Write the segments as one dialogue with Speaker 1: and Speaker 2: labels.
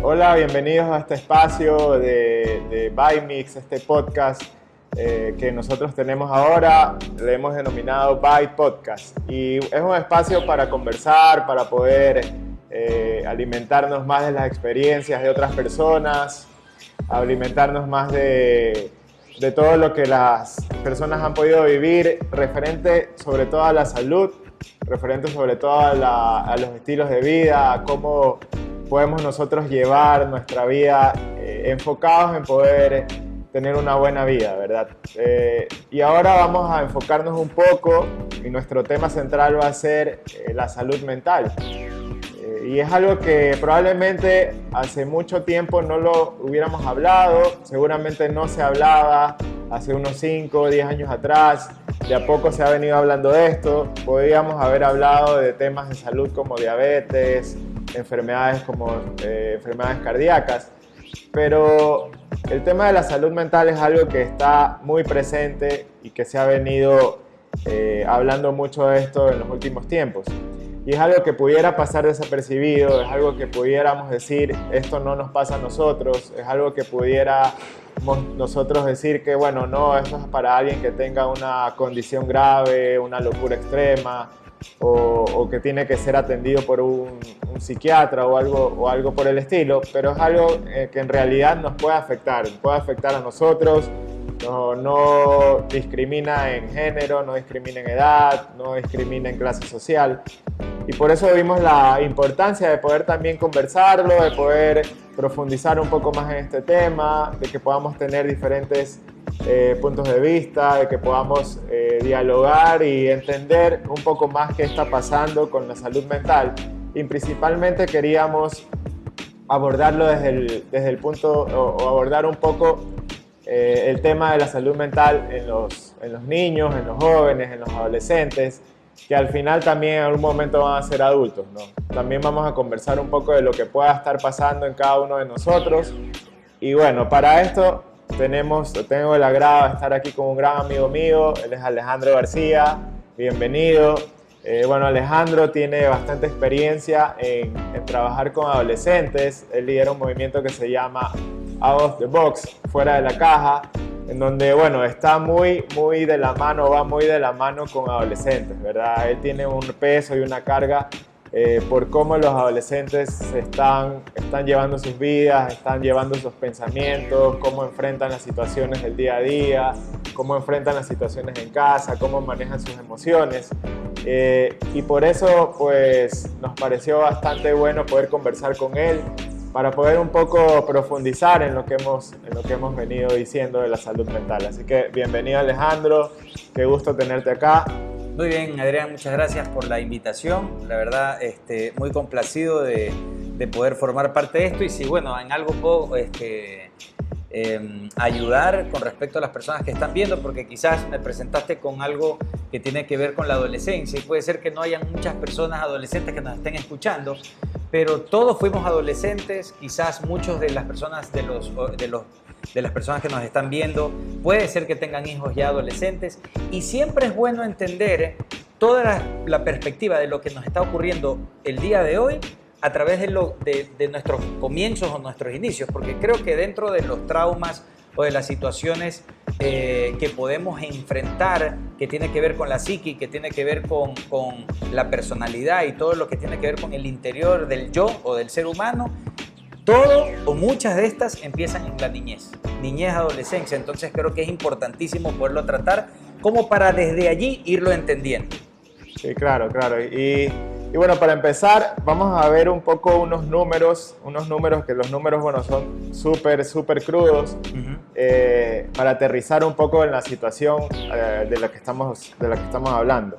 Speaker 1: Hola, bienvenidos a este espacio de Bymix, este podcast que nosotros tenemos ahora, le hemos denominado By Podcast. Y es un espacio para conversar, para poder alimentarnos más de las experiencias de otras personas, alimentarnos más de todo lo que las personas han podido vivir, referente sobre todo a la salud, referente sobre todo a los estilos de vida, a cómo podemos nosotros llevar nuestra vida enfocados en poder tener una buena vida, ¿verdad? Y ahora vamos a enfocarnos un poco y nuestro tema central va a ser la salud mental. Y es algo que probablemente hace mucho tiempo no lo hubiéramos hablado, seguramente no se hablaba hace unos 5 o 10 años atrás, de a poco se ha venido hablando de esto, podríamos haber hablado de temas de salud como diabetes, enfermedades como enfermedades cardíacas, pero el tema de la salud mental es algo que está muy presente y que se ha venido hablando mucho de esto en los últimos tiempos. Y es algo que pudiera pasar desapercibido, es algo que pudiéramos decir, esto no nos pasa a nosotros, es algo que pudiéramos nosotros decir que, bueno, no, eso es para alguien que tenga una condición grave, una locura extrema, o que tiene que ser atendido por un psiquiatra o algo por el estilo, pero es algo que en realidad nos puede afectar a nosotros. No discrimina en género, no discrimina en edad, no discrimina en clase social. Y por eso vimos la importancia de poder también conversarlo, de poder profundizar un poco más en este tema, de que podamos tener diferentes puntos de vista, de que podamos dialogar y entender un poco más qué está pasando con la salud mental. Y principalmente queríamos abordarlo desde el punto, o abordar un poco el tema de la salud mental en los niños, en los jóvenes, en los adolescentes, que al final también en algún momento van a ser adultos, ¿no? También vamos a conversar un poco de lo que pueda estar pasando en cada uno de nosotros. Y bueno, para esto tengo el agrado de estar aquí con un gran amigo mío, él es Alejandro García, bienvenido. Bueno, Alejandro tiene bastante experiencia en trabajar con adolescentes, él lidera un movimiento que se llama Out of the Box, fuera de la caja, en donde, bueno, está muy de la mano, va muy de la mano con adolescentes, ¿verdad? Él tiene un peso y una carga por cómo los adolescentes están llevando sus vidas, están llevando sus pensamientos, cómo enfrentan las situaciones del día a día, cómo enfrentan las situaciones en casa, cómo manejan sus emociones. Y por eso, pues, nos pareció bastante bueno poder conversar con él, para poder un poco profundizar en lo que hemos venido diciendo de la salud mental. Así que bienvenido, Alejandro, qué gusto tenerte acá.
Speaker 2: Muy bien, Adrián, muchas gracias por la invitación. La verdad, muy complacido de poder formar parte de esto, y si, bueno, en algo puedo ayudar con respecto a las personas que están viendo, porque quizás me presentaste con algo que tiene que ver con la adolescencia, y puede ser que no hayan muchas personas adolescentes que nos estén escuchando, pero todos fuimos adolescentes, quizás muchos de las personas de las personas que nos están viendo puede ser que tengan hijos ya adolescentes, y siempre es bueno entender toda la perspectiva de lo que nos está ocurriendo el día de hoy a través de nuestros comienzos o nuestros inicios, porque creo que dentro de los traumas o de las situaciones que podemos enfrentar, que tiene que ver con la psique, que tiene que ver con la personalidad y todo lo que tiene que ver con el interior del yo o del ser humano, todo o muchas de estas empiezan en la niñez, adolescencia. Entonces creo que es importantísimo poderlo tratar como para desde allí irlo entendiendo.
Speaker 1: Sí, claro. Y bueno, para empezar, vamos a ver un poco unos números que los números, bueno, son súper crudos, para aterrizar un poco en la situación de la que estamos hablando.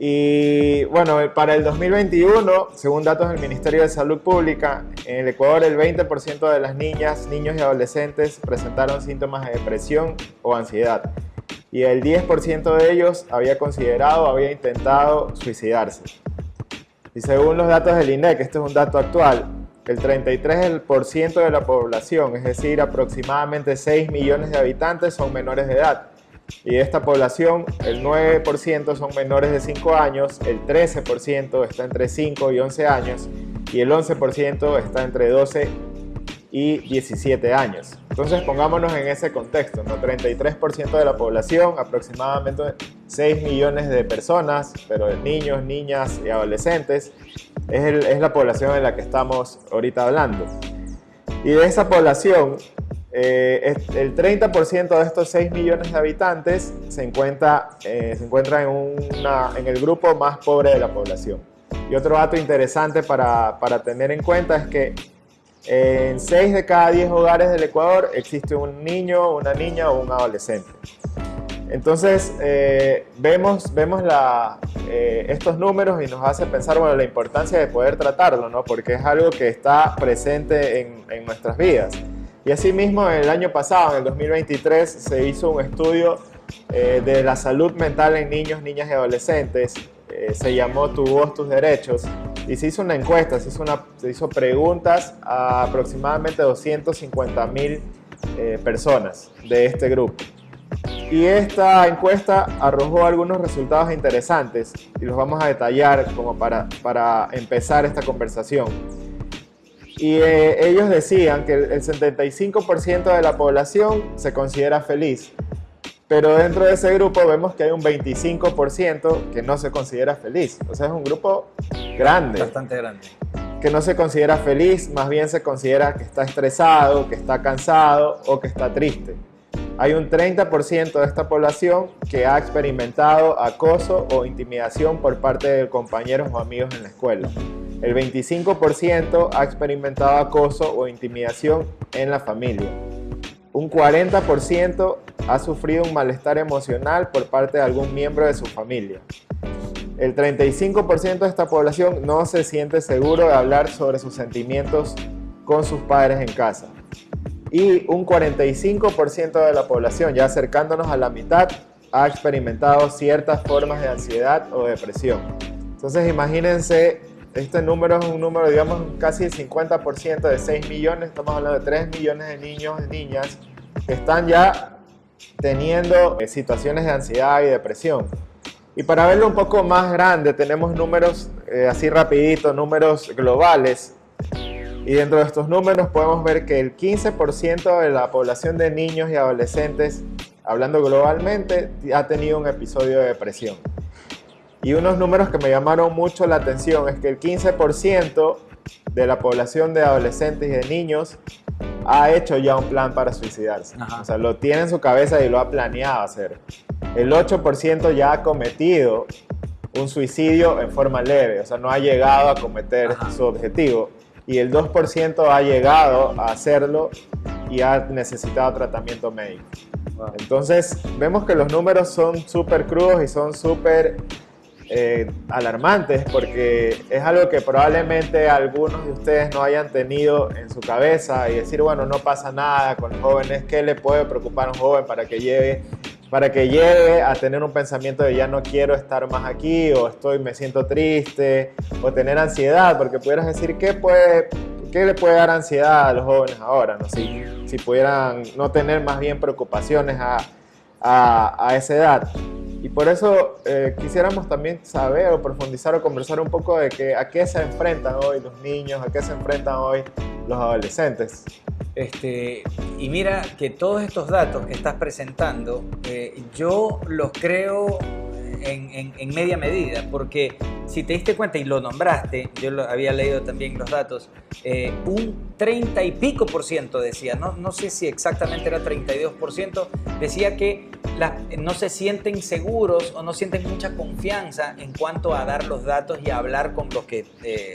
Speaker 1: Y bueno, para el 2021, según datos del Ministerio de Salud Pública, en el Ecuador el 20% de las niñas, niños y adolescentes presentaron síntomas de depresión o ansiedad. Y el 10% de ellos había intentado suicidarse. Y según los datos del INEC, este es un dato actual, el 33% de la población, es decir, aproximadamente 6 millones de habitantes son menores de edad. Y de esta población, el 9% son menores de 5 años, el 13% está entre 5 y 11 años y el 11% está entre 12 y 17 años. Entonces pongámonos en ese contexto, ¿no? 33% de la población, aproximadamente 6 millones de personas, pero de niños, niñas y adolescentes, es la población en la que estamos ahorita hablando. Y de esa población, el 30% de estos 6 millones de habitantes se encuentra en el grupo más pobre de la población. Y otro dato interesante para tener en cuenta es que en 6 de cada 10 hogares del Ecuador existe un niño, una niña o un adolescente. Entonces vemos estos números y nos hace pensar, bueno, la importancia de poder tratarlo, ¿no? Porque es algo que está presente en nuestras vidas. Y asimismo, el año pasado, en el 2023, se hizo un estudio de la salud mental en niños, niñas y adolescentes. Se llamó Tu Voz, Tus Derechos. Y se hizo una encuesta, se hizo preguntas a aproximadamente 250.000 personas de este grupo. Y esta encuesta arrojó algunos resultados interesantes y los vamos a detallar como para empezar esta conversación. Y ellos decían que el 75% de la población se considera feliz, pero dentro de ese grupo vemos que hay un 25% que no se considera feliz. O sea, es un grupo grande.
Speaker 2: Bastante grande.
Speaker 1: Que no se considera feliz, más bien se considera que está estresado, que está cansado o que está triste. Hay un 30% de esta población que ha experimentado acoso o intimidación por parte de compañeros o amigos en la escuela. El 25% ha experimentado acoso o intimidación en la familia. Un 40% ha sufrido un malestar emocional por parte de algún miembro de su familia. El 35% de esta población no se siente seguro de hablar sobre sus sentimientos con sus padres en casa. Y un 45% de la población, ya acercándonos a la mitad, ha experimentado ciertas formas de ansiedad o depresión. Entonces imagínense, este número es un número, digamos, casi el 50% de 6 millones, estamos hablando de 3 millones de niños y niñas que están ya teniendo situaciones de ansiedad y depresión. Y para verlo un poco más grande, tenemos números así rapidito, números globales. Y dentro de estos números podemos ver que el 15% de la población de niños y adolescentes, hablando globalmente, ha tenido un episodio de depresión. Y unos números que me llamaron mucho la atención es que el 15% de la población de adolescentes y de niños ha hecho ya un plan para suicidarse. Ajá. O sea, lo tiene en su cabeza y lo ha planeado hacer. El 8% ya ha cometido un suicidio en forma leve, o sea, no ha llegado a cometer su objetivo. Y el 2% ha llegado a hacerlo y ha necesitado tratamiento médico. Wow. Entonces, vemos que los números son súper crudos y son súper alarmantes, porque es algo que probablemente algunos de ustedes no hayan tenido en su cabeza y decir, bueno, no pasa nada con los jóvenes, ¿qué le puede preocupar a un joven para que llegue a tener un pensamiento de ya no quiero estar más aquí, o me siento triste, o tener ansiedad? Porque pudieras decir, ¿qué le puede dar ansiedad a los jóvenes ahora, ¿no? Si pudieran no tener más bien preocupaciones a esa edad. Y por eso quisiéramos también saber o profundizar o conversar un poco de a qué se enfrentan hoy los niños, a qué se enfrentan hoy los adolescentes.
Speaker 2: Y mira que todos estos datos que estás presentando, yo los creo en media medida, porque si te diste cuenta y lo nombraste, yo había leído también los datos, un 30 y pico % decía, no sé si exactamente era 32%, decía que no se sienten seguros o no sienten mucha confianza en cuanto a dar los datos y a hablar con los que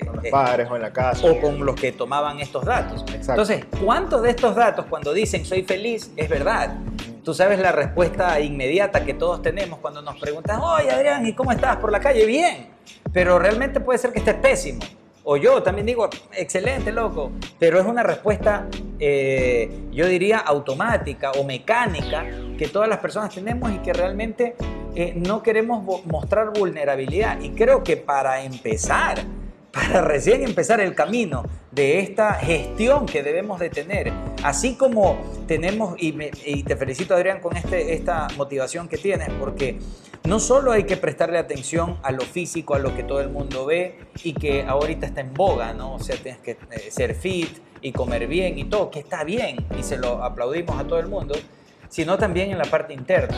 Speaker 1: con los padres o en la casa
Speaker 2: o con los que tomaban estos datos. Exacto. Entonces, ¿cuántos de estos datos cuando dicen soy feliz es verdad? Tú sabes la respuesta inmediata que todos tenemos cuando nos preguntan, oye Adrián, ¿y cómo estás por la calle? Bien, pero realmente puede ser que estés pésimo. O yo también digo, excelente, loco. Pero es una respuesta, yo diría, automática o mecánica que todas las personas tenemos y que realmente no queremos mostrar vulnerabilidad. Y creo que para empezar, para recién empezar el camino de esta gestión que debemos de tener. Así como tenemos, y te felicito, Adrián, con esta motivación que tienes, porque no solo hay que prestarle atención a lo físico, a lo que todo el mundo ve y que ahorita está en boga, ¿no? O sea, tienes que ser fit y comer bien y todo, que está bien y se lo aplaudimos a todo el mundo, sino también en la parte interna.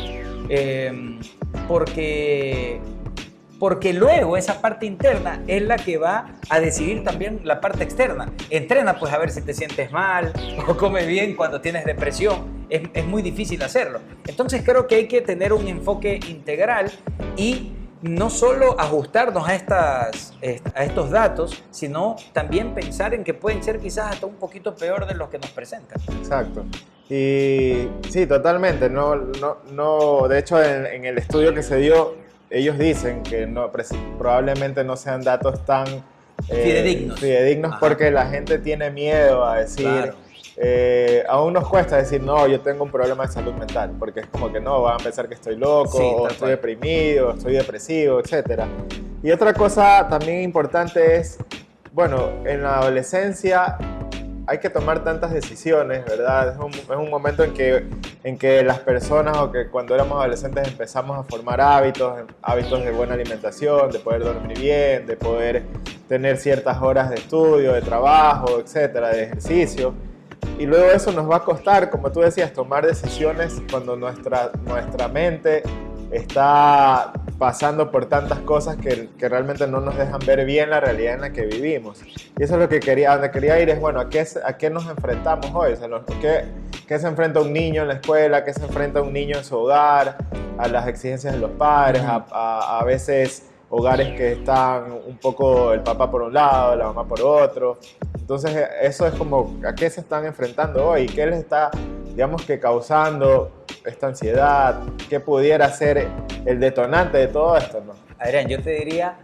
Speaker 2: Porque luego esa parte interna es la que va a decidir también la parte externa. Entrena pues a ver si te sientes mal o come bien cuando tienes depresión. Es muy difícil hacerlo. Entonces creo que hay que tener un enfoque integral y no solo ajustarnos a estos datos, sino también pensar en que pueden ser quizás hasta un poquito peor de los que nos presentan.
Speaker 1: Exacto. Y sí, totalmente. De hecho, en el estudio que se dio, ellos dicen que probablemente no sean datos tan fidedignos porque la gente tiene miedo a decir, claro. Aún nos cuesta decir, no, yo tengo un problema de salud mental, porque es como que no, van a pensar que estoy loco, o estoy deprimido, estoy depresivo, etc. Y otra cosa también importante es, bueno, en la adolescencia hay que tomar tantas decisiones, ¿verdad? Es un momento en que las personas, o que cuando éramos adolescentes empezamos a formar hábitos de buena alimentación, de poder dormir bien, de poder tener ciertas horas de estudio, de trabajo, etcétera, de ejercicio. Y luego eso nos va a costar, como tú decías, tomar decisiones cuando nuestra mente está pasando por tantas cosas que realmente no nos dejan ver bien la realidad en la que vivimos. Y eso es lo que donde quería ir es, bueno, ¿a qué nos enfrentamos hoy? O sea, ¿qué se enfrenta un niño en la escuela? ¿Qué se enfrenta un niño en su hogar? A las exigencias de los padres, a veces hogares que están un poco el papá por un lado, la mamá por otro. Entonces eso es como, ¿a qué se están enfrentando hoy? ¿Qué les está, digamos, que causando esta ansiedad? ¿Qué pudiera ser el detonante de todo esto, no?
Speaker 2: Adrián, yo te diría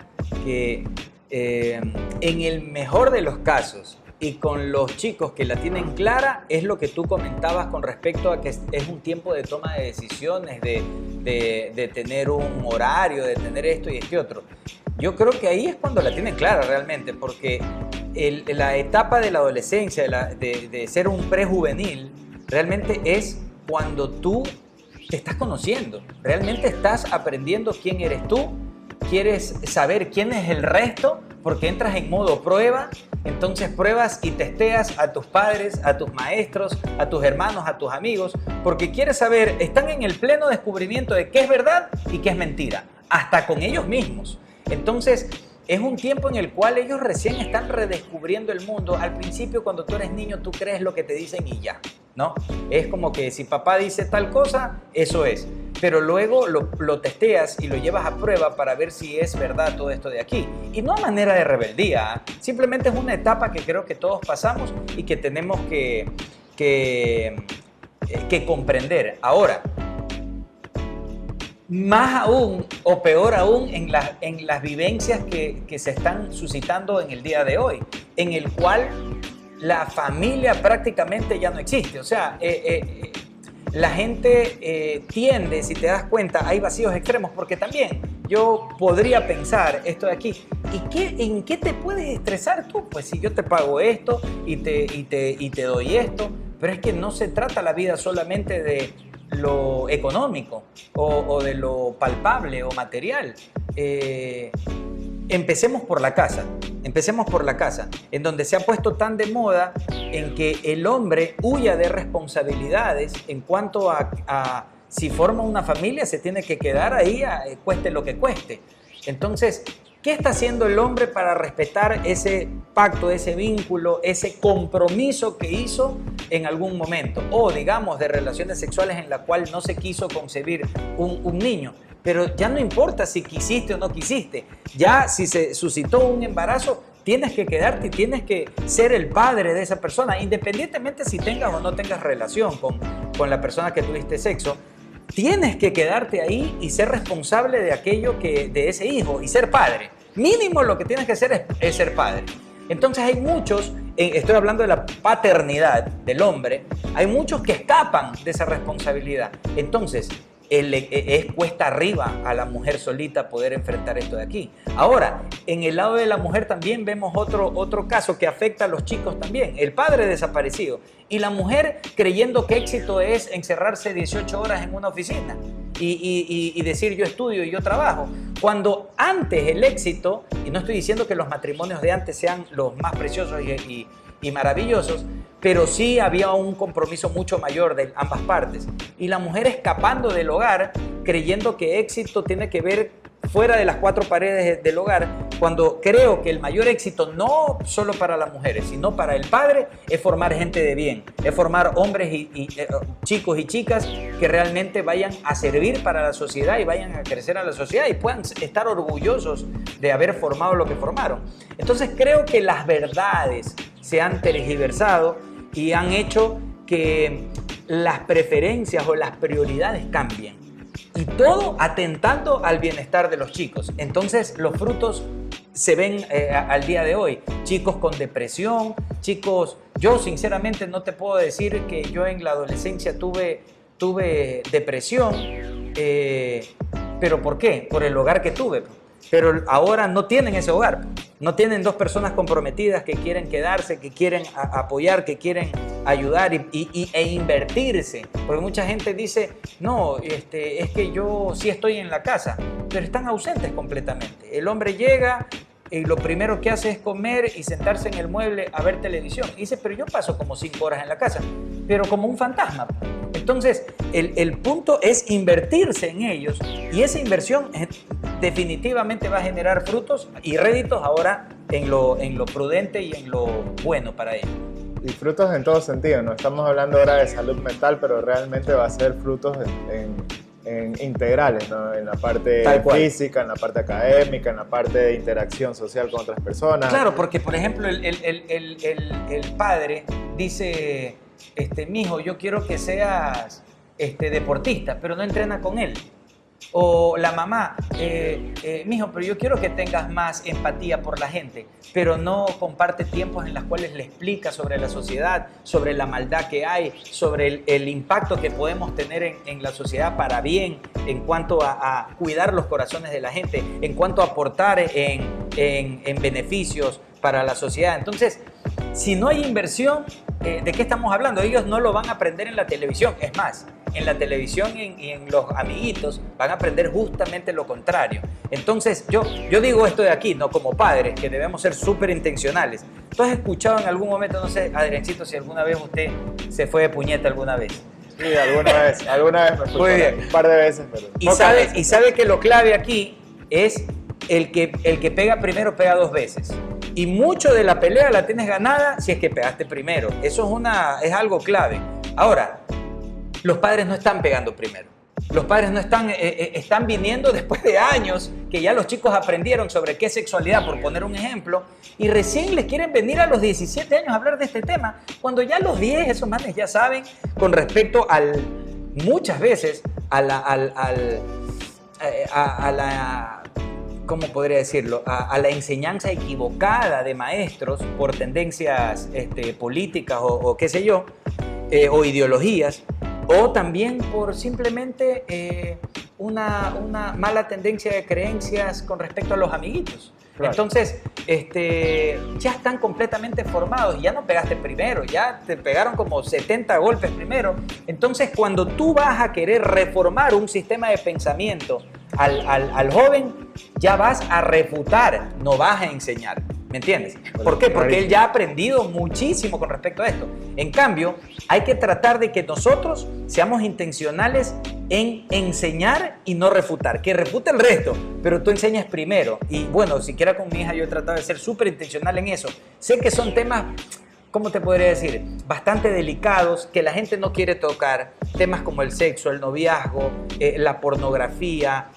Speaker 2: que en el mejor de los casos y con los chicos que la tienen clara, es lo que tú comentabas con respecto a que es un tiempo de toma de decisiones, de tener un horario, de tener esto y este otro. Yo creo que ahí es cuando la tienen clara realmente, porque la etapa de la adolescencia, de ser un prejuvenil, realmente es cuando tú te estás conociendo, realmente estás aprendiendo quién eres tú, quieres saber quién es el resto, porque entras en modo prueba, entonces pruebas y testeas a tus padres, a tus maestros, a tus hermanos, a tus amigos, porque quieres saber, están en el pleno descubrimiento de qué es verdad y qué es mentira, hasta con ellos mismos. Entonces, es un tiempo en el cual ellos recién están redescubriendo el mundo. Al principio, cuando tú eres niño, tú crees lo que te dicen y ya, ¿no? Es como que si papá dice tal cosa, eso es. Pero luego lo testeas y lo llevas a prueba para ver si es verdad todo esto de aquí. Y no a manera de rebeldía, simplemente es una etapa que creo que todos pasamos y que tenemos que comprender. Ahora, más aún o peor aún en las vivencias que se están suscitando en el día de hoy, en el cual la familia prácticamente ya no existe. O sea, la gente tiende, si te das cuenta, hay vacíos extremos, porque también yo podría pensar esto de aquí, ¿en qué te puedes estresar tú? Pues si yo te pago esto y te doy esto, pero es que no se trata la vida solamente de lo económico o de lo palpable o material. Empecemos por la casa, en donde se ha puesto tan de moda en que el hombre huya de responsabilidades en cuanto a si forma una familia, se tiene que quedar ahí, cueste lo que cueste. Entonces, ¿qué está haciendo el hombre para respetar ese pacto, ese vínculo, ese compromiso que hizo en algún momento? O, digamos, de relaciones sexuales en la cual no se quiso concebir un niño. Pero ya no importa si quisiste o no quisiste. Ya si se suscitó un embarazo, tienes que quedarte y tienes que ser el padre de esa persona, independientemente si tengas o no tengas relación con la persona que tuviste sexo. Tienes que quedarte ahí y ser responsable de aquello de ese hijo y ser padre. Mínimo lo que tienes que hacer es ser padre. Entonces hay muchos, estoy hablando de la paternidad del hombre, hay muchos que escapan de esa responsabilidad. Entonces, es cuesta arriba a la mujer solita poder enfrentar esto de aquí. Ahora, en el lado de la mujer también vemos otro caso que afecta a los chicos también. El padre desaparecido y la mujer creyendo que éxito es encerrarse 18 horas en una oficina y decir yo estudio y yo trabajo. Cuando antes el éxito, y no estoy diciendo que los matrimonios de antes sean los más preciosos y maravillosos, pero sí había un compromiso mucho mayor de ambas partes. Y la mujer escapando del hogar, creyendo que éxito tiene que ver fuera de las cuatro paredes del hogar, cuando creo que el mayor éxito, no solo para las mujeres, sino para el padre, es formar gente de bien, es formar hombres y chicos y chicas que realmente vayan a servir para la sociedad y vayan a crecer a la sociedad y puedan estar orgullosos de haber formado lo que formaron. Entonces creo que las verdades se han tergiversado y han hecho que las preferencias o las prioridades cambien. Y todo atentando al bienestar de los chicos. Entonces los frutos se ven al día de hoy. Chicos con depresión, chicos... Yo sinceramente no te puedo decir que yo en la adolescencia tuve depresión, pero ¿por qué? Por el hogar que tuve. Pero ahora no tienen ese hogar. No tienen dos personas comprometidas que quieren quedarse, que quieren apoyar, que quieren ayudar e invertirse. Porque mucha gente dice, no, es que yo sí estoy en la casa, pero están ausentes completamente. El hombre llega y lo primero que hace es comer y sentarse en el mueble a ver televisión. Y dice, pero yo paso como 5 horas en la casa, pero como un fantasma. Entonces, el punto es invertirse en ellos y esa inversión definitivamente va a generar frutos y réditos ahora en lo prudente y en lo bueno para ellos.
Speaker 1: Y frutos en todo sentido, no estamos hablando ahora de salud mental, pero realmente va a ser frutos en integrales, ¿no? En la parte física, en la parte académica, en la parte de interacción social con otras personas.
Speaker 2: Claro, porque por ejemplo el padre dice, mijo, yo quiero que seas deportista, pero no entrena con él. O la mamá, mijo, pero yo quiero que tengas más empatía por la gente, pero no comparte tiempos en los cuales le explica sobre la sociedad, sobre la maldad que hay, sobre el impacto que podemos tener en la sociedad para bien, en cuanto a cuidar los corazones de la gente, en cuanto a aportar en beneficios para la sociedad. Entonces, si no hay inversión, ¿de qué estamos hablando? Ellos no lo van a aprender en la televisión. Es más, en la televisión y en los amiguitos van a aprender justamente lo contrario. Entonces, yo digo esto de aquí, no como padres, que debemos ser súper intencionales. ¿Tú has escuchado en algún momento, no sé, Adriancito, si alguna vez usted se fue de puñeta alguna vez?
Speaker 1: Sí, alguna vez me fui.
Speaker 2: Muy bien.
Speaker 1: Un par de veces, pero...
Speaker 2: Y sabe que lo clave aquí es el que pega primero pega 2 veces. Y mucho de la pelea la tienes ganada si es que pegaste primero. Eso es algo clave. Ahora, los padres no están pegando primero. Los padres no están viniendo después de años que ya los chicos aprendieron sobre qué es sexualidad, por poner un ejemplo, y recién les quieren venir a los 17 años a hablar de este tema, cuando ya a los 10 esos manes ya saben con respecto muchas veces a la ¿cómo podría decirlo? A la enseñanza equivocada de maestros por tendencias políticas o qué sé yo, o ideologías, o también por simplemente una mala tendencia de creencias con respecto a los amiguitos. Claro. Entonces, ya están completamente formados y ya no pegaste primero, ya te pegaron como 70 golpes primero. Entonces, cuando tú vas a querer reformar un sistema de pensamiento al joven, ya vas a refutar, no vas a enseñar. ¿Me entiendes? ¿Por qué? Porque él ya ha aprendido muchísimo con respecto a esto. En cambio, hay que tratar de que nosotros seamos intencionales en enseñar y no refutar. Que refute el resto, pero tú enseñas primero. Y bueno, siquiera con mi hija yo he tratado de ser súper intencional en eso. Sé que son temas, ¿cómo te podría decir? Bastante delicados, que la gente no quiere tocar. Temas como el sexo, el noviazgo, la pornografía,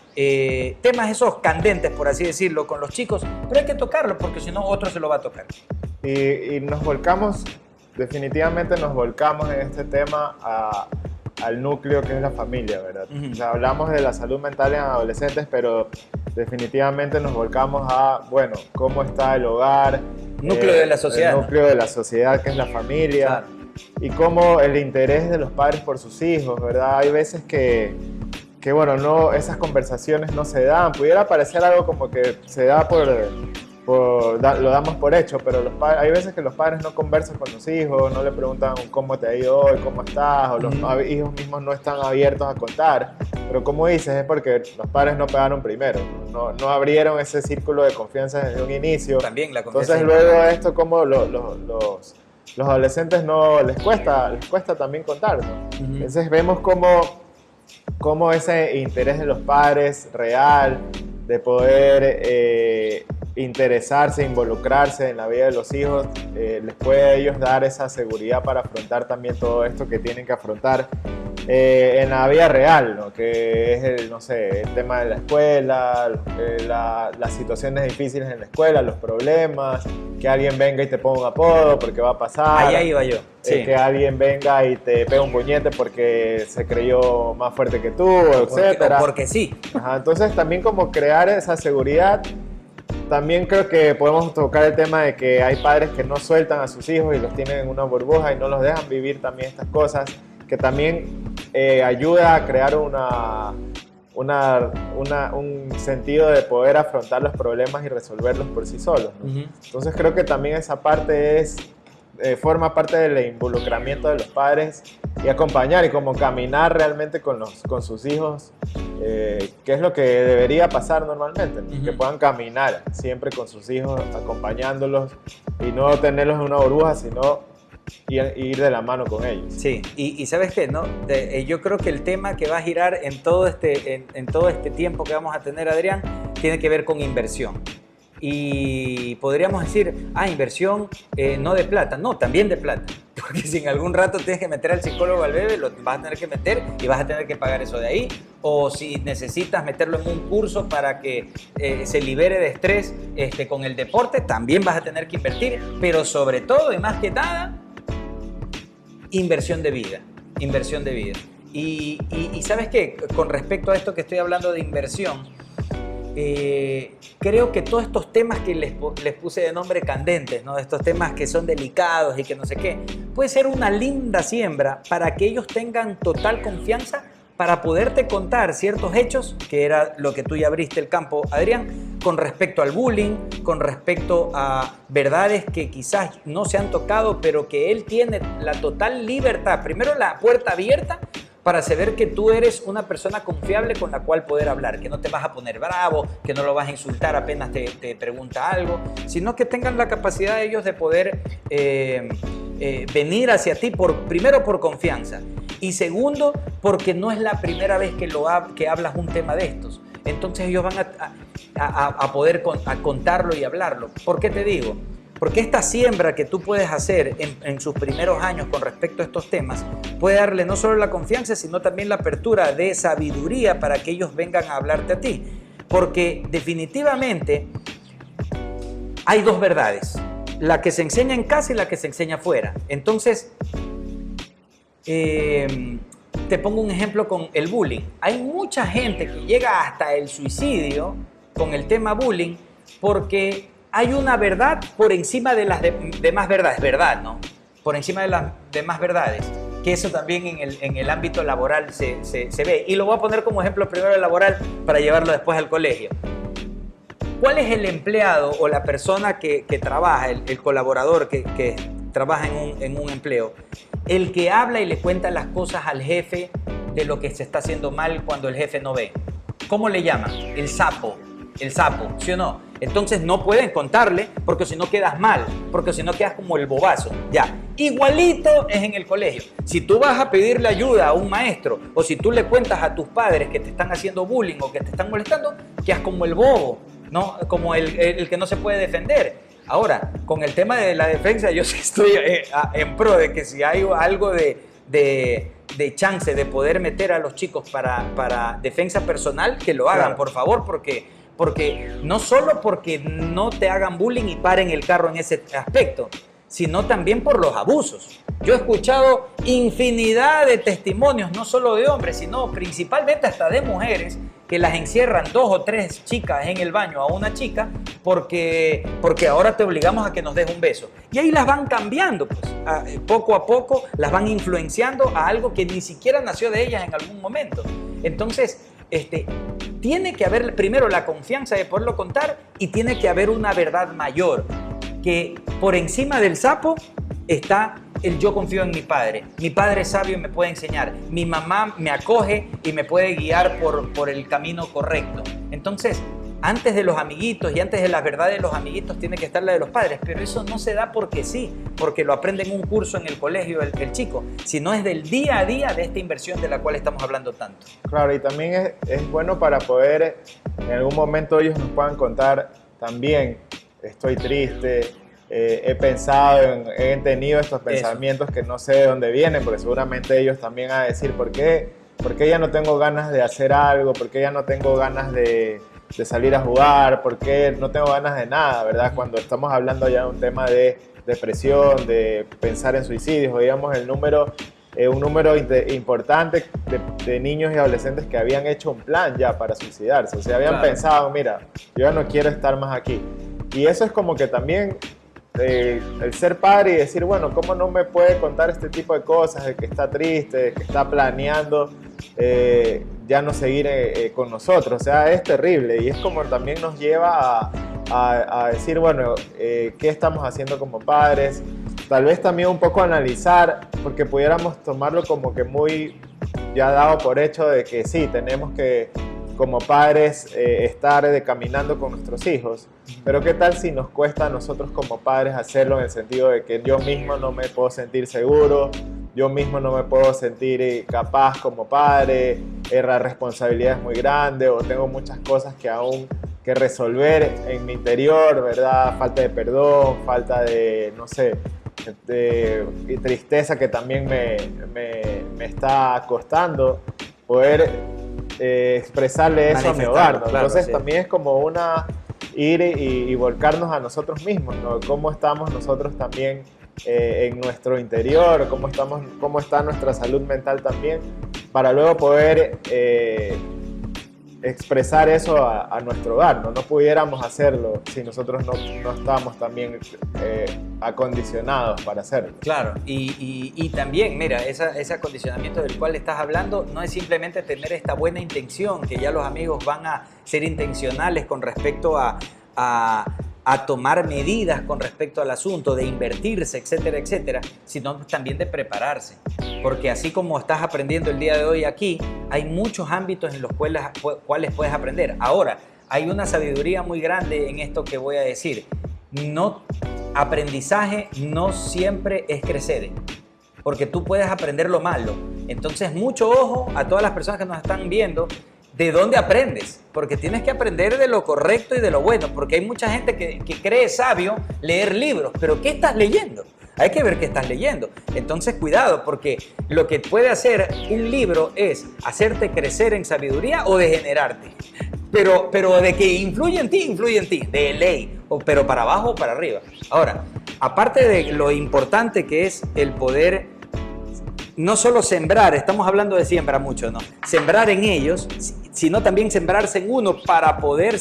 Speaker 2: temas esos candentes, por así decirlo, con los chicos, pero hay que tocarlo porque si no otro se lo va a tocar.
Speaker 1: Y definitivamente nos volcamos en este tema al núcleo que es la familia, ¿verdad? Uh-huh. O sea, hablamos de la salud mental en adolescentes, pero definitivamente nos volcamos a, bueno, cómo está el hogar,
Speaker 2: núcleo de la sociedad,
Speaker 1: el núcleo de la sociedad que es la familia, claro. Y cómo el interés de los padres por sus hijos, ¿verdad? Hay veces que bueno, no, esas conversaciones no se dan. Pudiera parecer algo como que se da lo damos por hecho, pero hay veces que los padres no conversan con los hijos, no le preguntan cómo te ha ido hoy, cómo estás, o los hijos mismos no están abiertos a contar. Pero como dices, es porque los padres no pegaron primero, no abrieron ese círculo de confianza desde un inicio.
Speaker 2: También la confianza.
Speaker 1: Entonces luego de esto, como los adolescentes no les cuesta también contar, ¿no? Entonces vemos cómo ese interés de los padres real, de poder interesarse, involucrarse en la vida de los hijos, les puede a ellos dar esa seguridad para afrontar también todo esto que tienen que afrontar en la vida real, ¿no? Que es el tema de la escuela, las situaciones difíciles en la escuela, los problemas, que alguien venga y te ponga un apodo porque va a pasar.
Speaker 2: Allá iba yo. Sí.
Speaker 1: Que alguien venga y te pega un puñete porque se creyó más fuerte que tú, etcétera.
Speaker 2: Porque sí.
Speaker 1: Ajá, entonces también como crear esa seguridad. También creo que podemos tocar el tema de que hay padres que no sueltan a sus hijos y los tienen en una burbuja y no los dejan vivir también estas cosas, que también ayuda a crear un sentido de poder afrontar los problemas y resolverlos por sí solos, ¿no? Entonces creo que también esa parte forma parte del involucramiento de los padres y acompañar y como caminar realmente con sus hijos, que es lo que debería pasar normalmente, ¿no? Que puedan caminar siempre con sus hijos, acompañándolos y no tenerlos en una burbuja, sino ir de la mano con ellos.
Speaker 2: Sí, y ¿sabes qué? ¿No? Yo creo que el tema que va a girar en todo este tiempo que vamos a tener, Adrián, tiene que ver con inversión. Y podríamos decir, inversión no de plata, no, también de plata. Porque si en algún rato tienes que meter al psicólogo al bebé, lo vas a tener que meter y vas a tener que pagar eso de ahí. O si necesitas meterlo en un curso para que se libere de estrés con el deporte, también vas a tener que invertir. Pero sobre todo y más que nada, inversión de vida. Inversión de vida. Y ¿sabes qué? Con respecto a esto que estoy hablando de inversión, creo que todos estos temas que les puse de nombre candentes, ¿no? Estos temas que son delicados y que no sé qué, puede ser una linda siembra para que ellos tengan total confianza para poderte contar ciertos hechos, que era lo que tú ya abriste el campo, Adrián, con respecto al bullying, con respecto a verdades que quizás no se han tocado, pero que él tiene la total libertad, primero la puerta abierta, para saber que tú eres una persona confiable con la cual poder hablar, que no te vas a poner bravo, que no lo vas a insultar apenas te pregunta algo, sino que tengan la capacidad de ellos de poder venir hacia ti, primero por confianza y segundo porque no es la primera vez que hablas un tema de estos. Entonces ellos van a poder contarlo y hablarlo. ¿Por qué te digo? Porque esta siembra que tú puedes hacer en sus primeros años con respecto a estos temas puede darle no solo la confianza, sino también la apertura de sabiduría para que ellos vengan a hablarte a ti. Porque definitivamente hay dos verdades, la que se enseña en casa y la que se enseña afuera. Entonces, te pongo un ejemplo con el bullying. Hay mucha gente que llega hasta el suicidio con el tema bullying porque hay una verdad por encima de las demás verdades, verdad, ¿no? Por encima de las demás verdades, que eso también en el ámbito laboral se ve. Y lo voy a poner como ejemplo primero el laboral para llevarlo después al colegio. ¿Cuál es el empleado o la persona que trabaja, el colaborador que trabaja en un empleo? El que habla y le cuenta las cosas al jefe de lo que se está haciendo mal cuando el jefe no ve. ¿Cómo le llaman? El sapo, ¿sí o no? Entonces no pueden contarle porque si no quedas mal, porque si no quedas como el bobazo. Ya, igualito es en el colegio. Si tú vas a pedirle ayuda a un maestro o si tú le cuentas a tus padres que te están haciendo bullying o que te están molestando, quedas como el bobo, ¿no? Como el que no se puede defender. Ahora, con el tema de la defensa, yo sí estoy en pro de que si hay algo de chance de poder meter a los chicos para defensa personal, que lo hagan, claro, por favor, porque no solo porque no te hagan bullying y paren el carro en ese aspecto, sino también por los abusos. Yo he escuchado infinidad de testimonios, no solo de hombres, sino principalmente hasta de mujeres, que las encierran 2 o 3 chicas en el baño a una chica porque ahora te obligamos a que nos des un beso. Y ahí las van cambiando, pues, poco a poco las van influenciando a algo que ni siquiera nació de ellas en algún momento. Entonces, tiene que haber primero la confianza de poderlo contar y tiene que haber una verdad mayor, que por encima del sapo está el yo confío en mi padre es sabio y me puede enseñar, mi mamá me acoge y me puede guiar por el camino correcto. Entonces, antes de los amiguitos y antes de las verdades de los amiguitos tiene que estar la de los padres, pero eso no se da porque sí, porque lo aprende en un curso en el colegio el chico, sino es del día a día de esta inversión de la cual estamos hablando tanto.
Speaker 1: Claro, y también es bueno para poder, en algún momento ellos nos puedan contar también, estoy triste, he pensado, he tenido estos pensamientos que no sé de dónde vienen, porque seguramente ellos también van a decir, ¿por qué ya no tengo ganas de hacer algo? ¿Por qué ya no tengo ganas de salir a jugar? ¿Por qué no tengo ganas de nada, verdad? Cuando estamos hablando ya de un tema de depresión, de pensar en suicidios, digamos un número importante de niños y adolescentes que habían hecho un plan ya para suicidarse, o sea, habían pensado, mira, yo ya no quiero estar más aquí. Y eso es como que también el ser padre y decir, bueno, ¿cómo no me puede contar este tipo de cosas, de que está triste, de que está planeando ya no seguir con nosotros? O sea, es terrible y es como también nos lleva a decir, bueno, ¿qué estamos haciendo como padres? Tal vez también un poco analizar, porque pudiéramos tomarlo como que muy ya dado por hecho de que sí, tenemos que como padres estar caminando con nuestros hijos, pero ¿qué tal si nos cuesta a nosotros como padres hacerlo en el sentido de que yo mismo no me puedo sentir seguro, yo mismo no me puedo sentir capaz como padre, la responsabilidad es muy grande o tengo muchas cosas que aún que resolver en mi interior, ¿verdad? Falta de perdón, falta de, no sé, de tristeza que también me está costando poder expresarle eso a mi hogar, ¿no?
Speaker 2: Claro,
Speaker 1: entonces
Speaker 2: sí.
Speaker 1: También es como ir y volcarnos a nosotros mismos, ¿no? Cómo estamos nosotros también en nuestro interior, cómo está nuestra salud mental también, para luego poder expresar eso a nuestro hogar, ¿no? No pudiéramos hacerlo si nosotros no estamos también acondicionados para hacerlo.
Speaker 2: Claro, y también, mira, ese acondicionamiento del cual estás hablando no es simplemente tener esta buena intención, que ya los amigos van a ser intencionales con respecto a tomar medidas con respecto al asunto, de invertirse, etcétera, etcétera, sino también de prepararse. Porque así como estás aprendiendo el día de hoy aquí, hay muchos ámbitos en los cuales puedes aprender. Ahora, hay una sabiduría muy grande en esto que voy a decir. Aprendizaje no siempre es crecer, porque tú puedes aprender lo malo. Entonces, mucho ojo a todas las personas que nos están viendo. ¿De dónde aprendes? Porque tienes que aprender de lo correcto y de lo bueno, porque hay mucha gente que cree sabio leer libros, pero ¿qué estás leyendo? Hay que ver qué estás leyendo. Entonces, cuidado, porque lo que puede hacer un libro es hacerte crecer en sabiduría o degenerarte. Pero de que influye en ti, de ley, pero para abajo o para arriba. Ahora, aparte de lo importante que es el poder no solo sembrar, estamos hablando de siembra mucho, ¿no? Sembrar en ellos, sino también sembrarse en uno para poder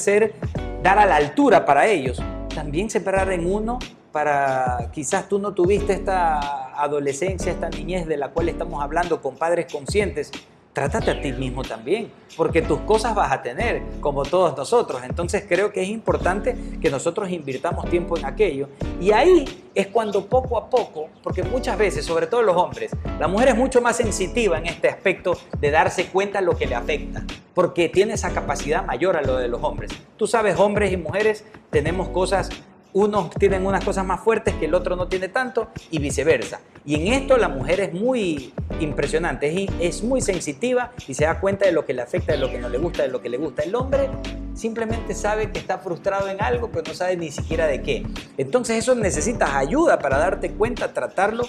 Speaker 2: dar a la altura para ellos. También sembrar en uno para, quizás tú no tuviste esta adolescencia, esta niñez de la cual estamos hablando con padres conscientes. Trátate a ti mismo también, porque tus cosas vas a tener, como todos nosotros. Entonces creo que es importante que nosotros invirtamos tiempo en aquello. Y ahí es cuando poco a poco, porque muchas veces, sobre todo los hombres, la mujer es mucho más sensitiva en este aspecto de darse cuenta de lo que le afecta, porque tiene esa capacidad mayor a lo de los hombres. Tú sabes, hombres y mujeres tenemos cosas. Unos tienen unas cosas más fuertes que el otro no tiene tanto y viceversa. Y en esto la mujer es muy impresionante, es muy sensitiva y se da cuenta de lo que le afecta, de lo que no le gusta, de lo que le gusta. El hombre simplemente sabe que está frustrado en algo, pero no sabe ni siquiera de qué. Entonces eso necesitas ayuda para darte cuenta, tratarlo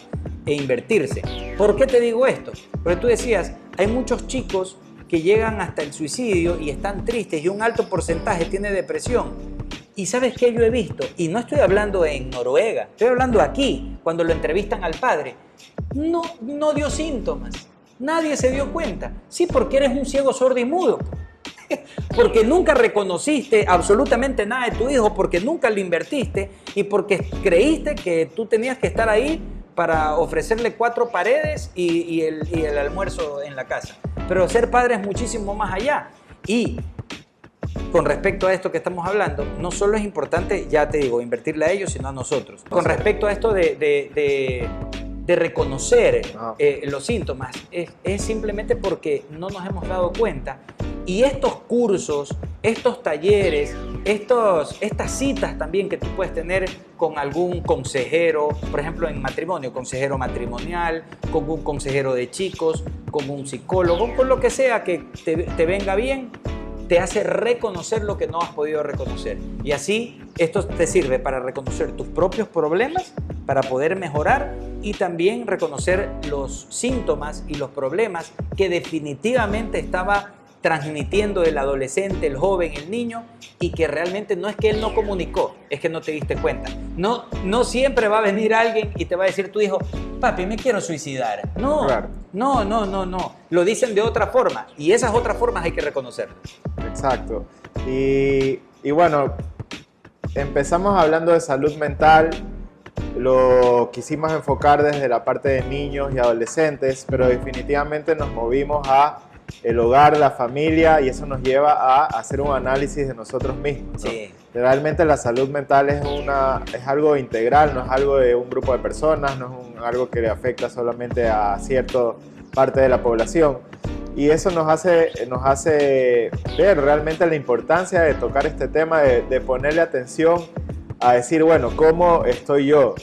Speaker 2: e invertirse. ¿Por qué te digo esto? Porque tú decías, hay muchos chicos que llegan hasta el suicidio y están tristes y un alto porcentaje tiene depresión. Y ¿sabes qué yo he visto? Y no estoy hablando en Noruega, estoy hablando aquí, cuando lo entrevistan al padre. No dio síntomas, nadie se dio cuenta. Sí, porque eres un ciego, sordo y mudo. Porque nunca reconociste absolutamente nada de tu hijo, porque nunca lo invertiste y porque creíste que tú tenías que estar ahí para ofrecerle 4 paredes y el almuerzo en la casa. Pero ser padre es muchísimo más allá. Y con respecto a esto que estamos hablando, no solo es importante, ya te digo, invertirle a ellos, sino a nosotros. Con respecto a esto de reconocer los síntomas, es simplemente porque no nos hemos dado cuenta. Y estos cursos, estos talleres, estas citas también que tú puedes tener con algún consejero, por ejemplo en matrimonio, consejero matrimonial, con un consejero de chicos, con un psicólogo, con lo que sea que te venga bien, te hace reconocer lo que no has podido reconocer. Y así esto te sirve para reconocer tus propios problemas, para poder mejorar y también reconocer los síntomas y los problemas que definitivamente estaba transmitiendo el adolescente, el joven, el niño, y que realmente no es que él no comunicó, es que no te diste cuenta. No siempre va a venir alguien y te va a decir tu hijo, papi, me quiero suicidar. No, claro. No. Lo dicen de otra forma y esas otras formas hay que reconocerlas.
Speaker 1: Exacto. Y bueno, empezamos hablando de salud mental, lo quisimos enfocar desde la parte de niños y adolescentes, pero definitivamente nos movimos a el hogar, la familia, y eso nos lleva a hacer un análisis de nosotros mismos, ¿no?
Speaker 2: Sí.
Speaker 1: Realmente la salud mental es algo integral, no es algo de un grupo de personas, no es algo que le afecta solamente a cierta parte de la población. Y eso nos hace ver realmente la importancia de tocar este tema, de ponerle atención a decir, bueno, ¿cómo estoy yo?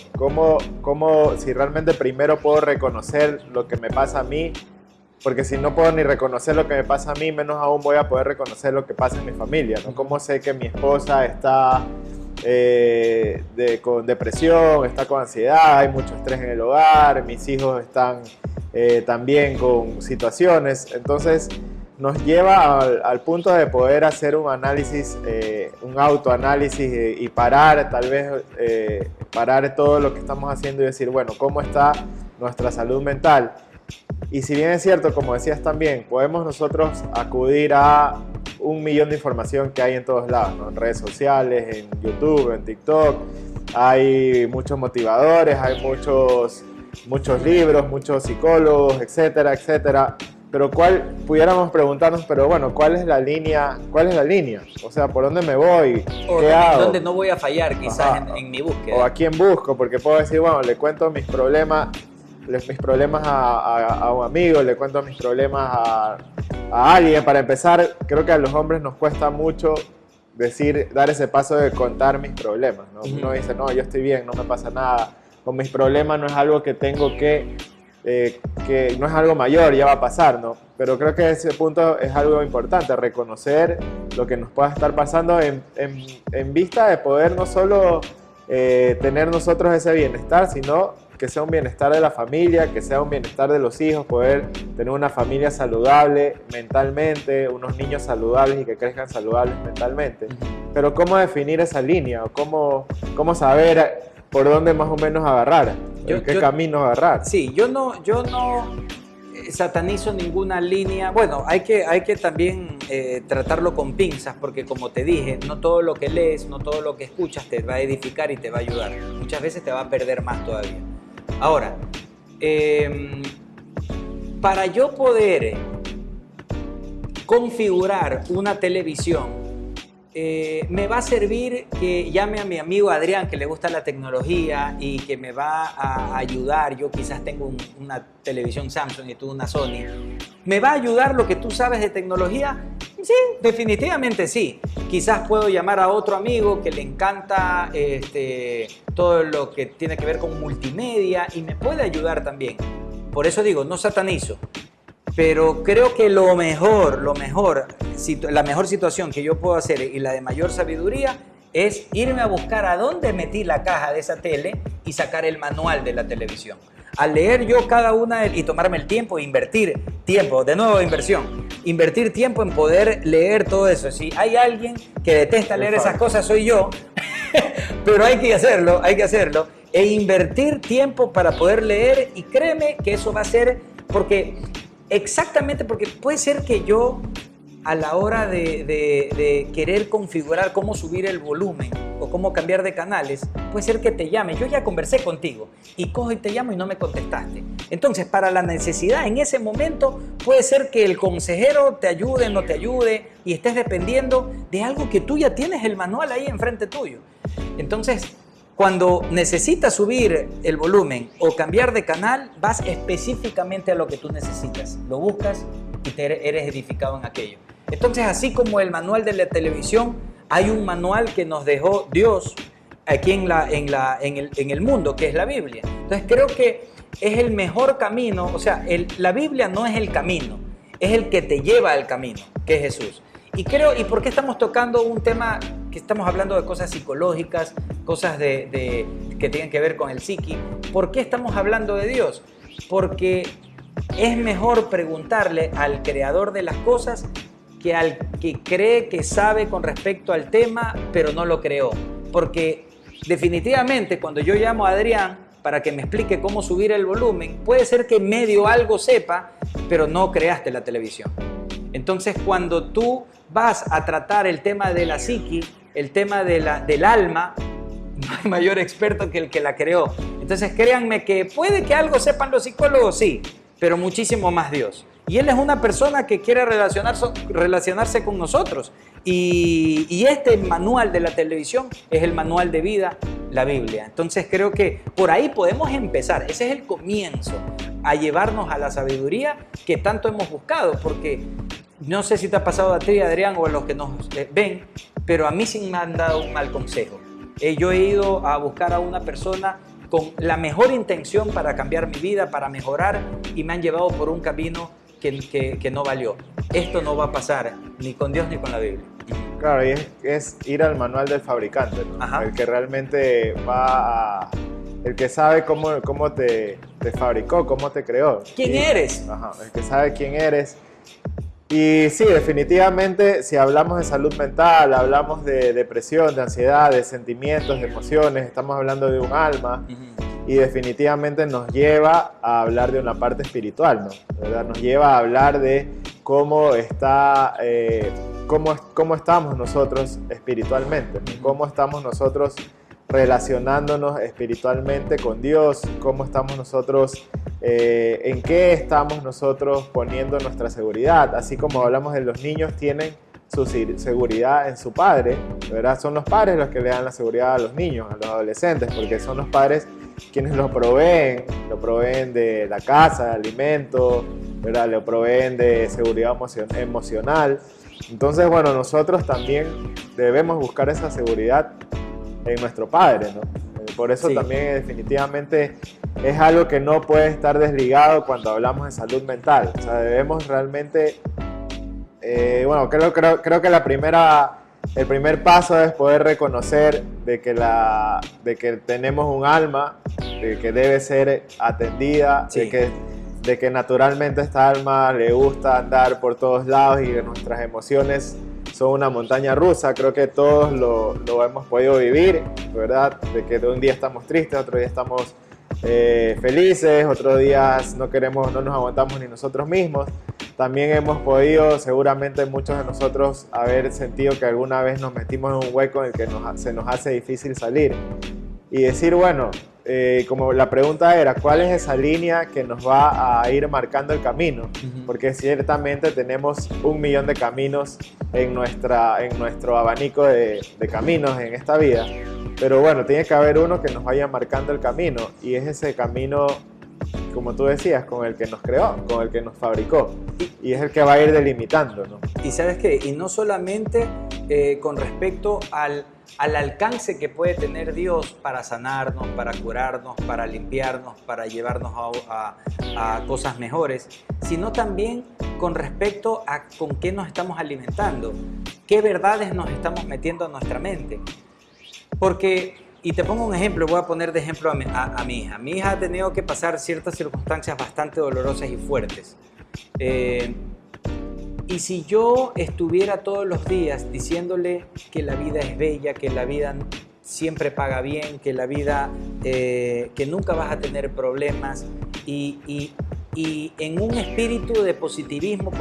Speaker 1: Si realmente primero puedo reconocer lo que me pasa a mí, porque si no puedo ni reconocer lo que me pasa a mí, menos aún voy a poder reconocer lo que pasa en mi familia, ¿no? ¿Cómo sé que mi esposa está con depresión, está con ansiedad, hay mucho estrés en el hogar, mis hijos están también con situaciones? Entonces nos lleva al punto de poder hacer un análisis, un autoanálisis y parar, tal vez parar todo lo que estamos haciendo y decir, bueno, ¿cómo está nuestra salud mental? Y si bien es cierto, como decías también, podemos nosotros acudir a 1.000.000 de información que hay en todos lados, ¿no? En redes sociales, en YouTube, en TikTok, hay muchos motivadores, hay muchos libros, muchos psicólogos, etcétera, etcétera. Pero pudiéramos preguntarnos, pero bueno, ¿cuál es la línea? O sea, ¿por dónde me voy? ¿Qué hago?
Speaker 2: ¿Dónde no voy a fallar quizás en mi búsqueda?
Speaker 1: O a quién busco, porque puedo decir, bueno, le cuento mis problemas a un amigo, le cuento mis problemas a alguien. Para empezar, creo que a los hombres nos cuesta mucho dar ese paso de contar mis problemas, ¿no? Uno dice, no, yo estoy bien, no me pasa nada, con mis problemas no es algo que tengo que no es algo mayor, ya va a pasar, ¿no? Pero creo que ese punto es algo importante, reconocer lo que nos pueda estar pasando en vista de poder no solo tener nosotros ese bienestar, sino que sea un bienestar de la familia, que sea un bienestar de los hijos, poder tener una familia saludable mentalmente, unos niños saludables y que crezcan saludables mentalmente. Pero ¿cómo definir esa línea? ¿O cómo saber por dónde más o menos agarrar? ¿Qué camino agarrar?
Speaker 2: Sí, yo no satanizo ninguna línea. Bueno, hay que también tratarlo con pinzas, porque como te dije, no todo lo que lees, no todo lo que escuchas te va a edificar y te va a ayudar. Muchas veces te va a perder más todavía. Ahora, para yo poder configurar una televisión, me va a servir que llame a mi amigo Adrián, que le gusta la tecnología y que me va a ayudar. Yo quizás tengo una televisión Samsung y tú una Sony. ¿Me va a ayudar lo que tú sabes de tecnología? Sí, definitivamente sí. Quizás puedo llamar a otro amigo que le encanta todo lo que tiene que ver con multimedia y me puede ayudar también. Por eso digo, no satanizo. Pero creo que la mejor situación que yo puedo hacer y la de mayor sabiduría es irme a buscar a dónde metí la caja de esa tele y sacar el manual de la televisión. Al leer yo cada una y tomarme el tiempo e invertir tiempo, de nuevo inversión, invertir tiempo en poder leer todo eso. Si hay alguien que detesta leer esas cosas, soy yo, pero hay que hacerlo e invertir tiempo para poder leer, y créeme que eso va a ser porque puede ser que yo a la hora de querer configurar cómo subir el volumen o cómo cambiar de canales, puede ser que te llame. Yo ya conversé contigo y cojo y te llamo y no me contestaste. Entonces, para la necesidad en ese momento, puede ser que el consejero te ayude, no te ayude, y estés dependiendo de algo que tú ya tienes el manual ahí enfrente tuyo. Entonces, cuando necesitas subir el volumen o cambiar de canal, vas específicamente a lo que tú necesitas. Lo buscas y eres edificado en aquello. Entonces, así como el manual de la televisión, hay un manual que nos dejó Dios aquí en el mundo, que es la Biblia. Entonces, creo que es el mejor camino. O sea, la Biblia no es el camino, es el que te lleva al camino, que es Jesús. ¿Y por qué estamos tocando un tema que estamos hablando de cosas psicológicas, cosas que tienen que ver con el psiqui? ¿Por qué estamos hablando de Dios? Porque es mejor preguntarle al creador de las cosas que al que cree que sabe con respecto al tema, pero no lo creó. Porque definitivamente cuando yo llamo a Adrián para que me explique cómo subir el volumen, puede ser que medio algo sepa, pero no creaste la televisión. Entonces, cuando tú vas a tratar el tema de la psiqui, el tema del alma, no hay mayor experto que el que la creó. Entonces, créanme que puede que algo sepan los psicólogos, sí, pero muchísimo más Dios. Y Él es una persona que quiere relacionarse con nosotros. Y este manual de la televisión es el manual de vida, la Biblia. Entonces, creo que por ahí podemos empezar. Ese es el comienzo, a llevarnos a la sabiduría que tanto hemos buscado, porque no sé si te ha pasado a ti, Adrián, o a los que nos ven, pero a mí sí me han dado un mal consejo. Yo he ido a buscar a una persona con la mejor intención para cambiar mi vida, para mejorar, y me han llevado por un camino que no valió. Esto no va a pasar ni con Dios ni con la Biblia.
Speaker 1: Claro, y es ir al manual del fabricante, ¿no? El que realmente el que sabe cómo te fabricó, cómo te creó.
Speaker 2: ¿Quién eres?
Speaker 1: El que sabe quién eres. Y sí, definitivamente, si hablamos de salud mental, hablamos de depresión, de ansiedad, de sentimientos, de emociones, estamos hablando de un alma, y definitivamente nos lleva a hablar de una parte espiritual, ¿no? ¿Verdad? Nos lleva a hablar de cómo estamos nosotros espiritualmente, ¿no? Cómo estamos nosotros relacionándonos espiritualmente con Dios, cómo estamos nosotros, en qué estamos nosotros poniendo nuestra seguridad. Así como hablamos de los niños tienen su seguridad en su padre, ¿verdad? Son los padres los que le dan la seguridad a los niños, a los adolescentes, porque son los padres quienes lo proveen de la casa, de alimentos, ¿verdad? Lo proveen de seguridad emocional. Entonces, bueno, nosotros también debemos buscar esa seguridad en nuestro Padre, ¿no? Por eso también definitivamente es algo que no puede estar desligado cuando hablamos de salud mental. O sea, debemos realmente, bueno, creo que el primer paso es poder reconocer de que tenemos un alma, de que debe ser atendida, de que naturalmente esta alma le gusta andar por todos lados y que nuestras emociones son una montaña rusa. Creo que todos lo hemos podido vivir, ¿verdad? De que un día estamos tristes, otro día estamos felices, otros días no nos aguantamos ni nosotros mismos. También hemos podido, seguramente muchos de nosotros, haber sentido que alguna vez nos metimos en un hueco en el que se nos hace difícil salir. Y decir, bueno, como la pregunta era, ¿cuál es esa línea que nos va a ir marcando el camino? Porque ciertamente tenemos 1.000.000 de caminos en nuestro abanico de caminos en esta vida. Pero bueno, tiene que haber uno que nos vaya marcando el camino, y es ese camino, como tú decías, con el que nos creó, con el que nos fabricó, y es el que va a ir delimitando, ¿no?
Speaker 2: Y ¿sabes qué? Y no solamente con respecto al alcance que puede tener Dios para sanarnos, para curarnos, para limpiarnos, para llevarnos a cosas mejores, sino también con respecto a con qué nos estamos alimentando, qué verdades nos estamos metiendo a nuestra mente. Porque, y te pongo un ejemplo, voy a poner de ejemplo a mi hija. Mi hija ha tenido que pasar ciertas circunstancias bastante dolorosas y fuertes. Y si yo estuviera todos los días diciéndole que la vida es bella, que la vida siempre paga bien, que la vida, que nunca vas a tener problemas, y en un espíritu de positivismo,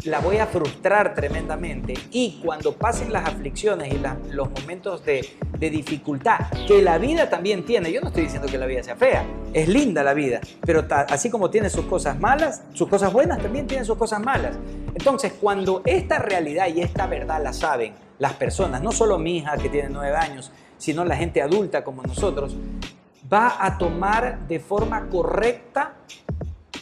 Speaker 2: la voy a frustrar tremendamente. Y cuando pasen las aflicciones y los momentos de de dificultad que la vida también tiene. Yo no estoy diciendo que la vida sea fea, es linda la vida, pero así como tiene sus cosas malas, sus cosas buenas también tienen sus cosas malas. Entonces, cuando esta realidad y esta verdad la saben las personas, no solo mi hija que tiene 9 años, sino la gente adulta como nosotros, va a tomar de forma correcta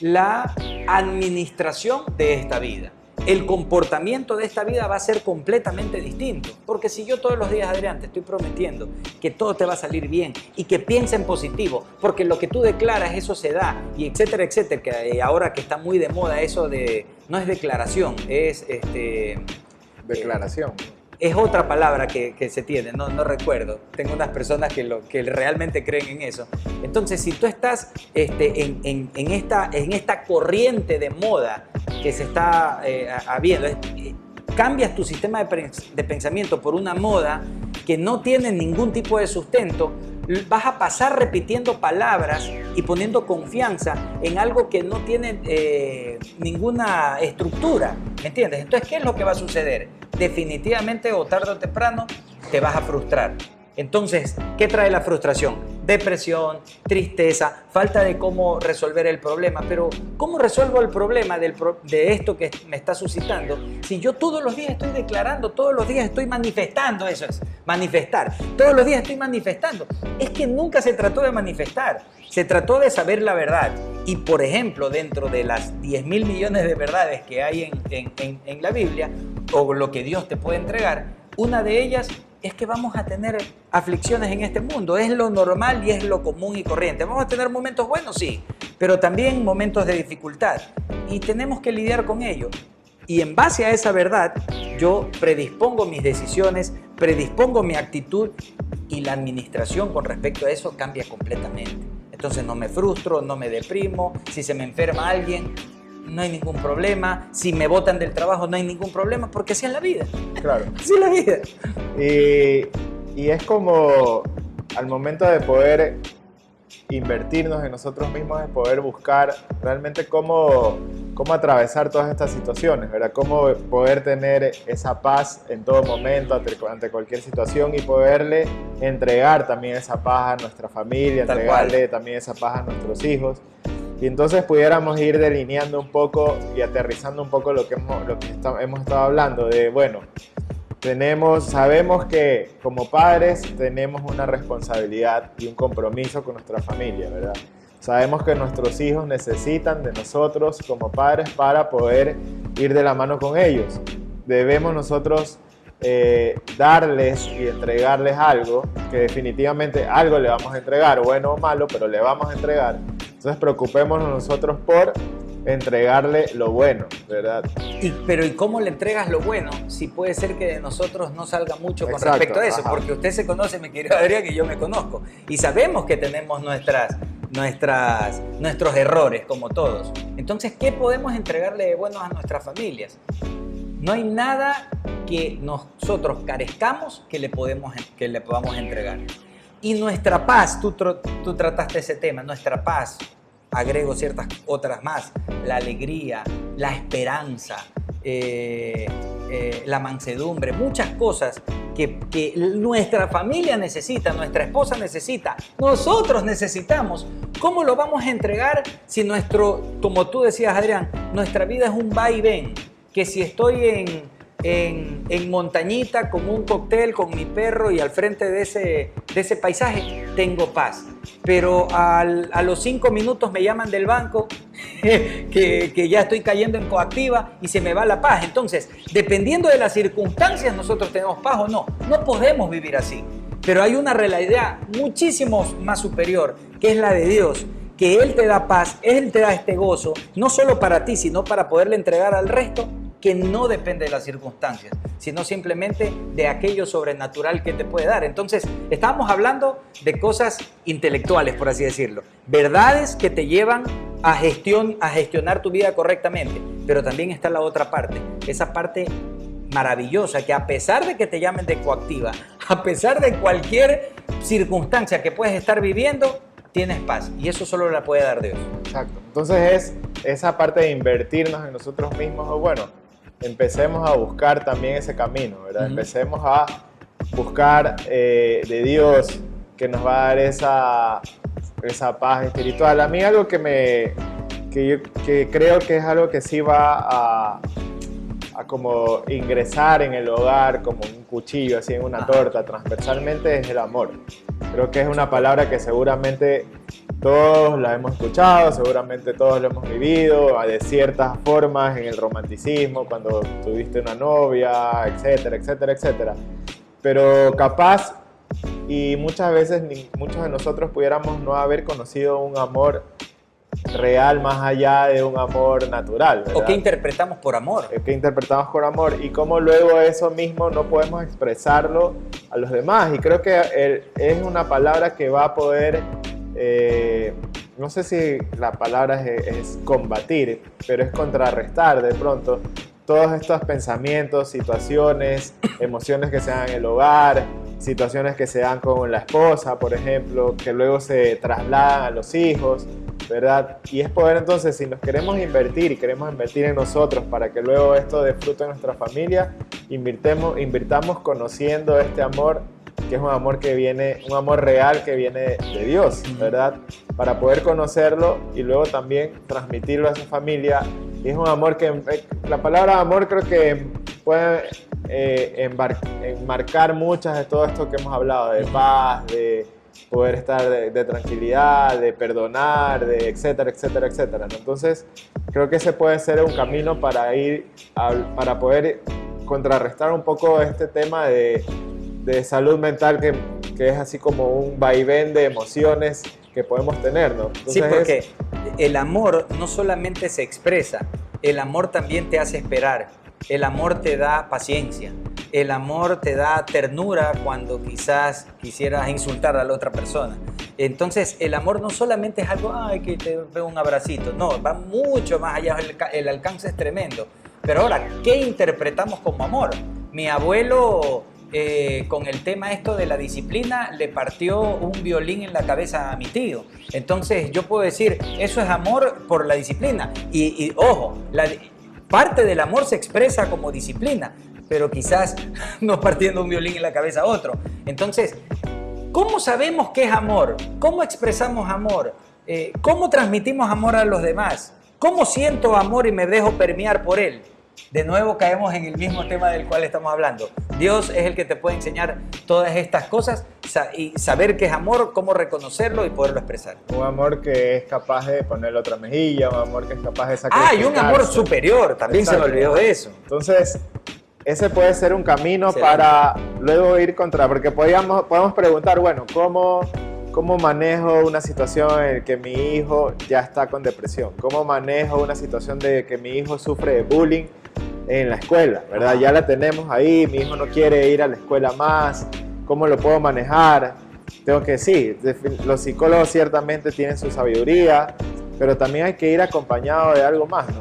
Speaker 2: la administración de esta vida. El comportamiento de esta vida va a ser completamente distinto. Porque si yo todos los días, Adrián, te estoy prometiendo que todo te va a salir bien y que piensa en positivo, porque lo que tú declaras, eso se da, y etcétera, etcétera, que ahora que está muy de moda eso de, no es declaración, es
Speaker 1: Declaración.
Speaker 2: Es otra palabra que se tiene, no recuerdo. Tengo unas personas que realmente creen en eso. Entonces, si tú estás en esta corriente de moda que se está habiendo, cambias tu sistema de pensamiento por una moda que no tiene ningún tipo de sustento, vas a pasar repitiendo palabras y poniendo confianza en algo que no tiene ninguna estructura, ¿me entiendes? Entonces, ¿qué es lo que va a suceder? Definitivamente, o tarde o temprano, te vas a frustrar. Entonces, ¿qué trae la frustración? Depresión, tristeza, falta de cómo resolver el problema. Pero, ¿cómo resuelvo el problema de esto que me está suscitando? Si yo todos los días estoy declarando, todos los días estoy manifestando, eso es, manifestar. Todos los días estoy manifestando. Es que nunca se trató de manifestar, se trató de saber la verdad. Y, por ejemplo, dentro de las 10.000 millones de verdades que hay en la Biblia, o lo que Dios te puede entregar, una de ellas es que vamos a tener aflicciones en este mundo. Es lo normal y es lo común y corriente. ¿Vamos a tener momentos buenos? Sí, pero también momentos de dificultad. Y tenemos que lidiar con ello. Y en base a esa verdad, yo predispongo mis decisiones, predispongo mi actitud, y la administración con respecto a eso cambia completamente. Entonces no me frustro, no me deprimo. Si se me enferma alguien, no hay ningún problema. Si me botan del trabajo, no hay ningún problema, porque así es la vida.
Speaker 1: Claro.
Speaker 2: Así es la vida.
Speaker 1: Y es como al momento de poder invertirnos en nosotros mismos, es poder buscar realmente cómo atravesar todas estas situaciones, ¿verdad? Cómo poder tener esa paz en todo momento ante cualquier situación, y poderle entregar también esa paz a nuestra familia, entregarle también esa paz a nuestros hijos. Y entonces pudiéramos ir delineando un poco y aterrizando un poco lo que hemos estado hablando de, bueno, sabemos que como padres tenemos una responsabilidad y un compromiso con nuestra familia, ¿verdad? Sabemos que nuestros hijos necesitan de nosotros como padres para poder ir de la mano con ellos. Debemos nosotros darles y entregarles algo, que definitivamente algo le vamos a entregar, bueno o malo, pero le vamos a entregar. Entonces preocupémonos nosotros por entregarle lo bueno, ¿verdad?
Speaker 2: Pero ¿y cómo le entregas lo bueno? Si puede ser que de nosotros no salga mucho con
Speaker 1: Exacto,
Speaker 2: respecto a eso,
Speaker 1: ajá.
Speaker 2: porque usted se conoce, mi querido Adrián, que yo me conozco. Y sabemos que tenemos nuestros errores, como todos. Entonces, ¿qué podemos entregarle de bueno a nuestras familias? No hay nada que nosotros carezcamos que le podamos entregar. Y nuestra paz, tú trataste ese tema, nuestra paz, agrego ciertas otras más, la alegría, la esperanza, la mansedumbre, muchas cosas que nuestra familia necesita, nuestra esposa necesita, nosotros necesitamos. ¿Cómo lo vamos a entregar si como tú decías, Adrián, nuestra vida es un va y ven? Que si estoy en montañita con un cóctel, con mi perro y al frente de ese paisaje, tengo paz. Pero a los 5 minutos me llaman del banco que ya estoy cayendo en coactiva y se me va la paz. Entonces, dependiendo de las circunstancias, nosotros tenemos paz o no. No podemos vivir así. Pero hay una realidad muchísimo más superior, que es la de Dios, que Él te da paz, Él te da este gozo, no solo para ti, sino para poderle entregar al resto, que no depende de las circunstancias, sino simplemente de aquello sobrenatural que te puede dar. Entonces, estábamos hablando de cosas intelectuales, por así decirlo, verdades que te llevan a gestionar tu vida correctamente, pero también está la otra parte, esa parte maravillosa, que a pesar de que te llamen de coactiva, a pesar de cualquier circunstancia que puedes estar viviendo, tienes paz, y eso solo la puede dar Dios.
Speaker 1: Exacto. Entonces es esa parte de invertirnos en nosotros mismos, o bueno, empecemos a buscar también ese camino, ¿verdad? Empecemos a buscar de Dios, que nos va a dar esa paz espiritual. A mí algo que creo que es algo que sí va a como ingresar en el hogar como un cuchillo, así en una torta, transversalmente, es el amor. Creo que es una palabra que seguramente todos la hemos escuchado, seguramente todos lo hemos vivido de ciertas formas en el romanticismo, cuando tuviste una novia, etcétera, etcétera, etcétera. Pero capaz, y muchas veces muchos de nosotros pudiéramos no haber conocido un amor real más allá de un amor natural, ¿verdad?
Speaker 2: ¿O qué interpretamos por amor?
Speaker 1: ¿Qué interpretamos por amor? Y cómo luego eso mismo no podemos expresarlo a los demás. Y creo que es una palabra que va a poder, no sé si la palabra es combatir, pero es contrarrestar de pronto todos estos pensamientos, situaciones, emociones que se dan en el hogar, situaciones que se dan con la esposa, por ejemplo, que luego se trasladan a los hijos, ¿verdad? Y es poder entonces, si nos queremos invertir y queremos invertir en nosotros para que luego esto dé fruto en nuestra familia, invirtamos conociendo este amor, que es un amor que viene, un amor real que viene de Dios, ¿verdad? Para poder conocerlo y luego también transmitirlo a su familia. Y es un amor que, la palabra amor creo que puede enmarcar muchas de todo esto que hemos hablado, de paz, de poder estar de tranquilidad, de perdonar, de etcétera, etcétera, etcétera, ¿no? Entonces, creo que ese puede ser un camino para para poder contrarrestar un poco este tema de salud mental que es así como un vaivén de emociones que podemos tener, ¿no? Entonces,
Speaker 2: sí, porque el amor no solamente se expresa, el amor también te hace esperar, el amor te da paciencia, el amor te da ternura cuando quizás quisieras insultar a la otra persona. Entonces, el amor no solamente es algo, ay, que te veo un abracito, no, va mucho más allá, el alcance es tremendo. Pero ahora, ¿qué interpretamos como amor? Mi abuelo, con el tema esto de la disciplina, le partió un violín en la cabeza a mi tío. Entonces, yo puedo decir, eso es amor por la disciplina. Y ojo, parte del amor se expresa como disciplina, pero quizás no partiendo un violín en la cabeza a otro. Entonces, ¿cómo sabemos qué es amor? ¿Cómo expresamos amor? ¿Cómo transmitimos amor a los demás? ¿Cómo siento amor y me dejo permear por él? De nuevo caemos en el mismo tema del cual estamos hablando. Dios es el que te puede enseñar todas estas cosas y saber qué es amor, cómo reconocerlo y poderlo expresar.
Speaker 1: Un amor que es capaz de ponerle otra mejilla, un amor que es capaz de sacrificarse.
Speaker 2: Y un amor superior, también. Exacto. Se me olvidó de eso.
Speaker 1: Entonces, ese puede ser un camino para luego ir contra, porque podemos preguntar, bueno, ¿cómo manejo una situación en la que mi hijo ya está con depresión? ¿Cómo manejo una situación de que mi hijo sufre de bullying en la escuela, ¿verdad? Ya la tenemos ahí, mi hijo no quiere ir a la escuela más, ¿cómo lo puedo manejar? Tengo que decir, los psicólogos ciertamente tienen su sabiduría, pero también hay que ir acompañado de algo más, ¿no?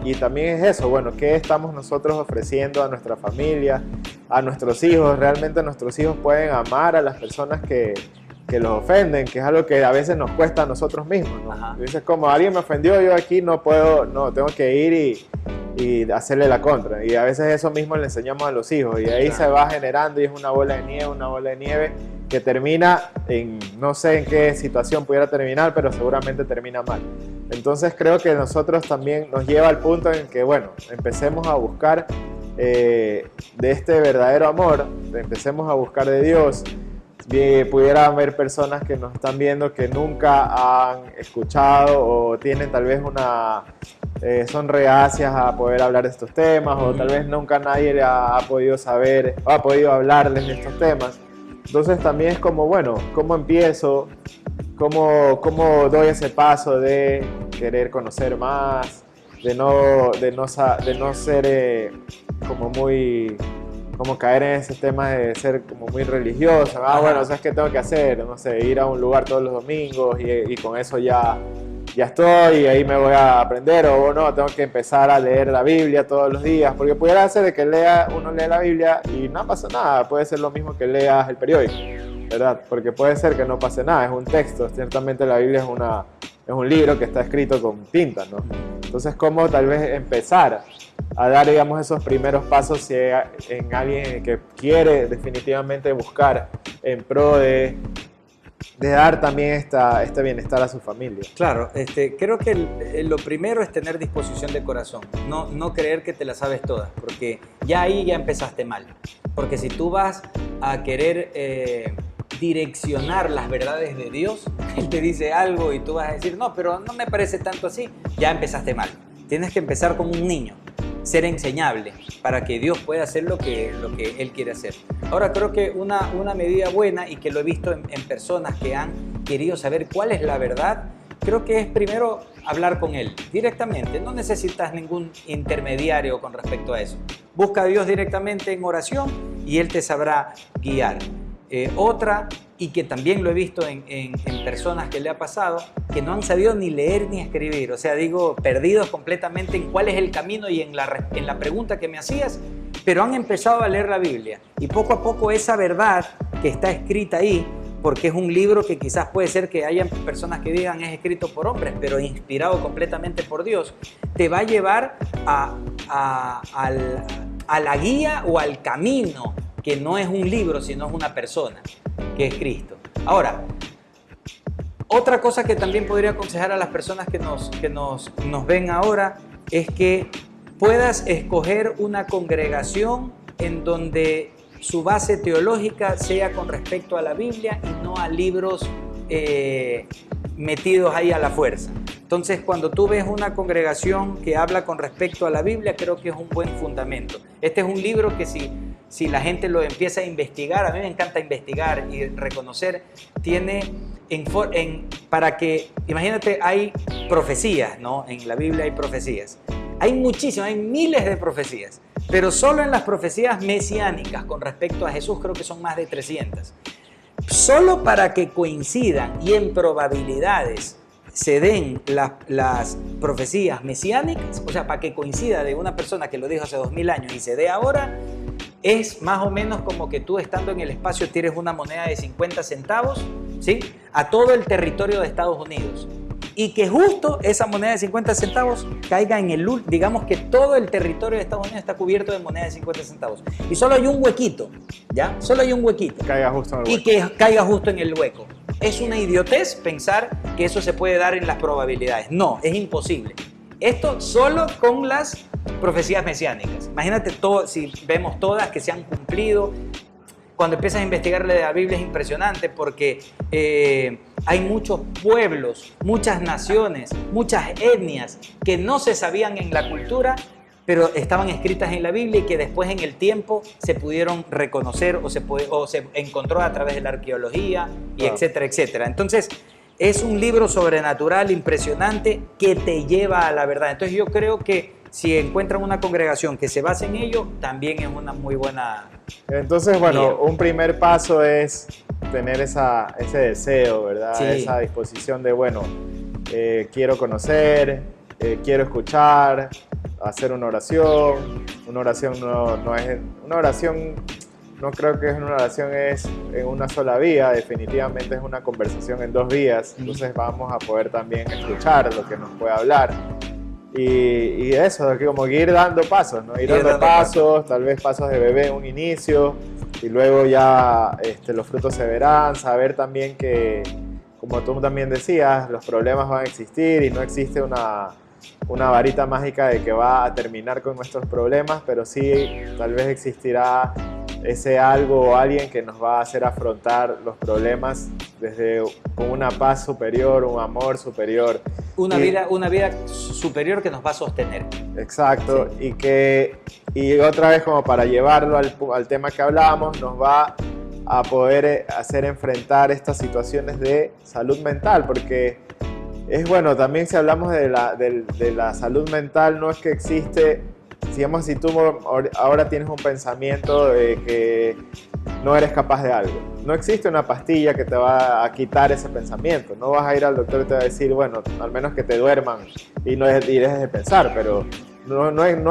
Speaker 1: Y también es eso, bueno, ¿qué estamos nosotros ofreciendo a nuestra familia, a nuestros hijos? Realmente nuestros hijos pueden amar a las personas que los ofenden, que es algo que a veces nos cuesta a nosotros mismos, ¿no? Dices, como alguien me ofendió, yo aquí no puedo, no, tengo que ir y hacerle la contra. Y a veces eso mismo le enseñamos a los hijos y ahí se va generando y es una bola de nieve que termina en, no sé en qué situación pudiera terminar, pero seguramente termina mal. Entonces creo que nosotros también nos lleva al punto en que, bueno, empecemos a buscar de este verdadero amor, empecemos a buscar de Dios. Pudiera haber personas que nos están viendo que nunca han escuchado o tienen tal vez son reacias a poder hablar de estos temas, o tal vez nunca nadie ha podido saber o ha podido hablarles de estos temas. Entonces también es como, bueno, ¿cómo empiezo? ¿Cómo doy ese paso de querer conocer más? De no ser como caer en ese tema de ser como muy religioso. Bueno, ¿sabes qué tengo que hacer? No sé, ir a un lugar todos los domingos y con eso ya estoy y ahí me voy a aprender, o no, tengo que empezar a leer la Biblia todos los días, porque pudiera ser de que uno lee la Biblia y no pasa nada, puede ser lo mismo que leas el periódico, ¿verdad? Porque puede ser que no pase nada, es un texto, ciertamente la Biblia es un libro que está escrito con tinta, ¿no? Entonces, ¿cómo tal vez empezar a dar, digamos, esos primeros pasos si en alguien que quiere definitivamente buscar en pro de dar también este bienestar a su familia?
Speaker 2: Claro, creo que lo primero es tener disposición de corazón, no creer que te la sabes todas, porque ya ahí ya empezaste mal. Porque si tú vas a querer direccionar las verdades de Dios, Él te dice algo y tú vas a decir, no, pero no me parece tanto así, ya empezaste mal. Tienes que empezar como un niño, ser enseñable para que Dios pueda hacer lo que Él quiere hacer. Ahora, creo que una medida buena, y que lo he visto en personas que han querido saber cuál es la verdad, creo que es primero hablar con Él directamente. No necesitas ningún intermediario con respecto a eso. Busca a Dios directamente en oración y Él te sabrá guiar. Otra, y que también lo he visto en personas que le ha pasado, que no han sabido ni leer ni escribir, o sea, digo, perdidos completamente en cuál es el camino y en la pregunta que me hacías, pero han empezado a leer la Biblia y poco a poco esa verdad que está escrita ahí, porque es un libro que quizás puede ser que hayan personas que digan es escrito por hombres, pero inspirado completamente por Dios, te va a llevar a la guía o al camino, que no es un libro, sino es una persona, que es Cristo. Ahora, otra cosa que también podría aconsejar a las personas que nos ven ahora es que puedas escoger una congregación en donde su base teológica sea con respecto a la Biblia y no a libros metidos ahí a la fuerza. Entonces, cuando tú ves una congregación que habla con respecto a la Biblia, creo que es un buen fundamento. Este es un libro que si la gente lo empieza a investigar, a mí me encanta investigar y reconocer, tiene para que, imagínate, hay profecías, ¿no? En la Biblia hay profecías. Hay muchísimas, hay miles de profecías, pero solo en las profecías mesiánicas con respecto a Jesús creo que son más de 300. Solo para que coincidan y en probabilidades se den las profecías mesiánicas, o sea, para que coincida de una persona que lo dijo hace 2000 años y se dé ahora, es más o menos como que tú estando en el espacio tires una moneda de 50 centavos, ¿sí?, a todo el territorio de Estados Unidos. Y que justo esa moneda de 50 centavos caiga digamos que todo el territorio de Estados Unidos está cubierto de moneda de 50 centavos. Y solo hay un huequito, ¿ya? Solo hay un huequito.
Speaker 1: Caiga justo en el hueco.
Speaker 2: Y que caiga justo en el hueco. Es una idiotez pensar que eso se puede dar en las probabilidades. No, es imposible. Esto solo con las profecías mesiánicas. Imagínate si vemos todas que se han cumplido. Cuando empiezas a investigar la Biblia es impresionante porque hay muchos pueblos, muchas naciones, muchas etnias que no se sabían en la cultura, pero estaban escritas en la Biblia y que después en el tiempo se pudieron reconocer o se encontró a través de la arqueología y etcétera, etcétera. Entonces, es un libro sobrenatural, impresionante, que te lleva a la verdad. Entonces, yo creo que si encuentran una congregación que se base en ello, también es una muy buena...
Speaker 1: Entonces, bueno, un primer paso es tener ese deseo, ¿verdad?
Speaker 2: Sí.
Speaker 1: Esa disposición de, bueno, quiero conocer, quiero escuchar, hacer una oración. Una oración no es... Una oración, no creo que es una oración es en una sola vía, definitivamente es una conversación en 2 vías. Entonces vamos a poder también escuchar lo que nos puede hablar. Y eso, como ir dando pasos, ¿no? Ir dando pasos, tal vez pasos de bebé en un inicio, y luego ya los frutos se verán. Saber también que, como tú también decías, los problemas van a existir y no existe una varita mágica de que va a terminar con nuestros problemas, pero sí tal vez existirá ese algo o alguien que nos va a hacer afrontar los problemas con una paz superior, un amor superior. Una
Speaker 2: vida superior que nos va a sostener.
Speaker 1: Exacto, sí. Y otra vez, como para llevarlo al tema que hablábamos, nos va a poder hacer enfrentar estas situaciones de salud mental, porque es bueno, también si hablamos de la salud mental, no es que existe, digamos, si tú ahora tienes un pensamiento de que no eres capaz de algo, no existe una pastilla que te va a quitar ese pensamiento. No vas a ir al doctor y te va a decir, bueno, al menos que te duerman y dejes de pensar, pero no es 1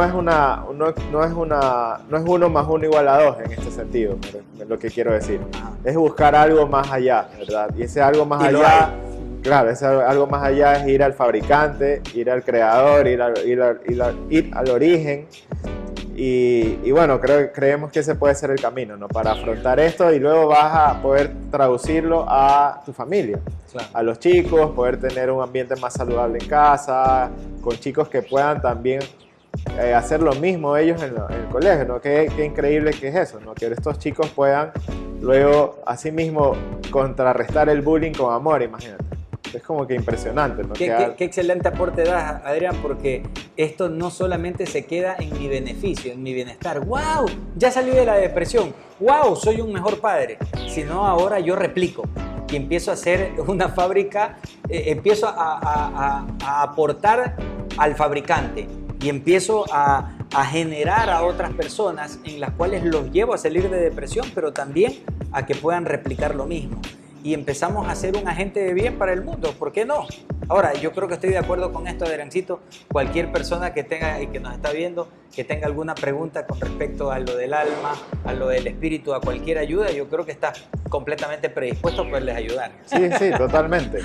Speaker 1: más 1 igual a 2 en este sentido, es lo que quiero decir. Es buscar algo más allá, ¿verdad? Y ese algo más allá claro, es algo más allá, es ir al fabricante, ir al creador, ir al origen. Y bueno, creemos que ese puede ser el camino, ¿no? Para afrontar esto, y luego vas a poder traducirlo a tu familia, claro, a los chicos, poder tener un ambiente más saludable en casa, con chicos que puedan también hacer lo mismo ellos en el colegio, ¿no? Qué increíble que es eso, ¿no? Que estos chicos puedan luego, así mismo, contrarrestar el bullying con amor, imagínate. Es como que impresionante, ¿no?
Speaker 2: Qué excelente aporte das, Adrián, porque esto no solamente se queda en mi beneficio, en mi bienestar. ¡Wow! Ya salí de la depresión. ¡Wow! Soy un mejor padre. Sino ahora yo replico y empiezo a hacer una fábrica, empiezo a aportar al fabricante y empiezo a generar a otras personas en las cuales los llevo a salir de depresión, pero también a que puedan replicar lo mismo. Y empezamos a ser un agente de bien para el mundo, ¿por qué no? Ahora, yo creo que estoy de acuerdo con esto, Adriancito. Cualquier persona que tenga y que nos está viendo, que tenga alguna pregunta con respecto a lo del alma, a lo del espíritu, a cualquier ayuda, yo creo que está completamente predispuesto a poderles ayudar.
Speaker 1: Sí, totalmente.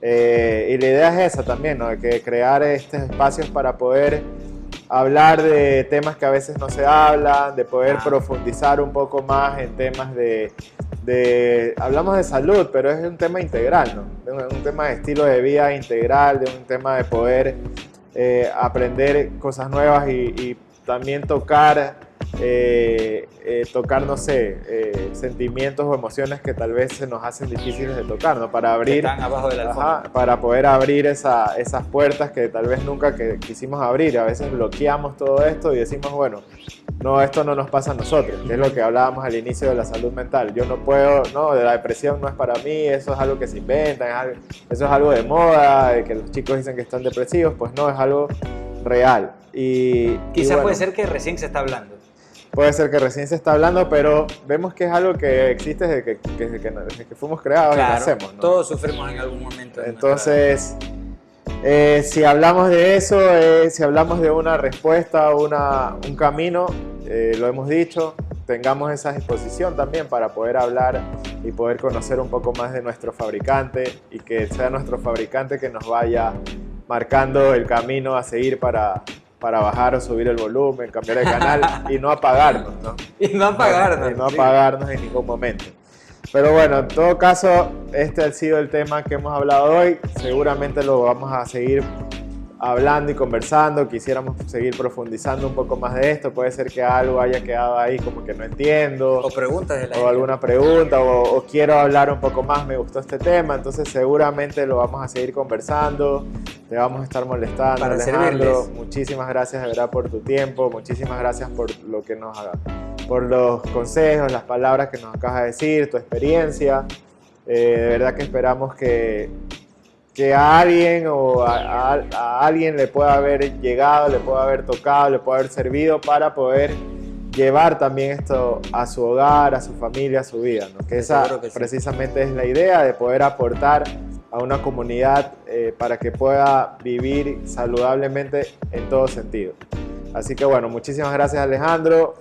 Speaker 1: Y la idea es esa también, ¿no? Que crear estos espacios para poder hablar de temas que a veces no se hablan, de poder profundizar un poco más en temas hablamos de salud, pero es un tema integral, ¿no? Un tema de estilo de vida integral, de un tema de poder aprender cosas nuevas y también tocar, no sé, sentimientos o emociones que tal vez se nos hacen difíciles de tocar, ¿no? Para abrir,
Speaker 2: que están abajo de la alfombra.
Speaker 1: Para poder abrir esas puertas que tal vez nunca quisimos abrir. A veces bloqueamos todo esto y decimos, bueno, no, esto no nos pasa a nosotros, que es lo que hablábamos al inicio de la salud mental. Yo no puedo, no, de la depresión no es para mí, eso es algo que se inventan, eso es algo de moda, de que los chicos dicen que están depresivos, pues no, es algo real.
Speaker 2: Quizás bueno, puede ser que recién se está hablando.
Speaker 1: Puede ser que recién se está hablando, pero vemos que es algo que existe desde que fuimos creados,
Speaker 2: claro,
Speaker 1: y nacemos, ¿no?
Speaker 2: Todos sufrimos en algún momento.
Speaker 1: Entonces, si hablamos de eso, si hablamos de una respuesta, un camino, lo hemos dicho, tengamos esa disposición también para poder hablar y poder conocer un poco más de nuestro fabricante, y que sea nuestro fabricante que nos vaya marcando el camino a seguir para bajar o subir el volumen, cambiar el canal y no apagarnos, ¿no?
Speaker 2: Y no apagarnos.
Speaker 1: Y no apagarnos en ningún momento. Pero bueno, en todo caso, este ha sido el tema que hemos hablado hoy. Seguramente lo vamos a seguir hablando y conversando. Quisiéramos seguir profundizando un poco más de esto. Puede ser que algo haya quedado ahí como que no entiendo.
Speaker 2: O preguntas de la gente.
Speaker 1: O alguna pregunta, o quiero hablar un poco más, me gustó este tema. Entonces seguramente lo vamos a seguir conversando. Te vamos a estar molestando,
Speaker 2: para
Speaker 1: Alejandro.
Speaker 2: servirles.
Speaker 1: Muchísimas gracias de verdad por tu tiempo. Muchísimas gracias por lo que nos haga, por los consejos, las palabras que nos acabas de decir, tu experiencia. De verdad que esperamos que a alguien o a alguien le pueda haber llegado, le pueda haber tocado, le pueda haber servido para poder llevar también esto a su hogar, a su familia, a su vida, ¿no? Que esa precisamente es la idea, de poder aportar a una comunidad para que pueda vivir saludablemente en todo sentido. Así que bueno, muchísimas gracias, Alejandro.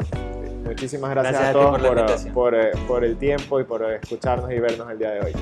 Speaker 1: Muchísimas gracias a todos por el tiempo y por escucharnos y vernos el día de hoy.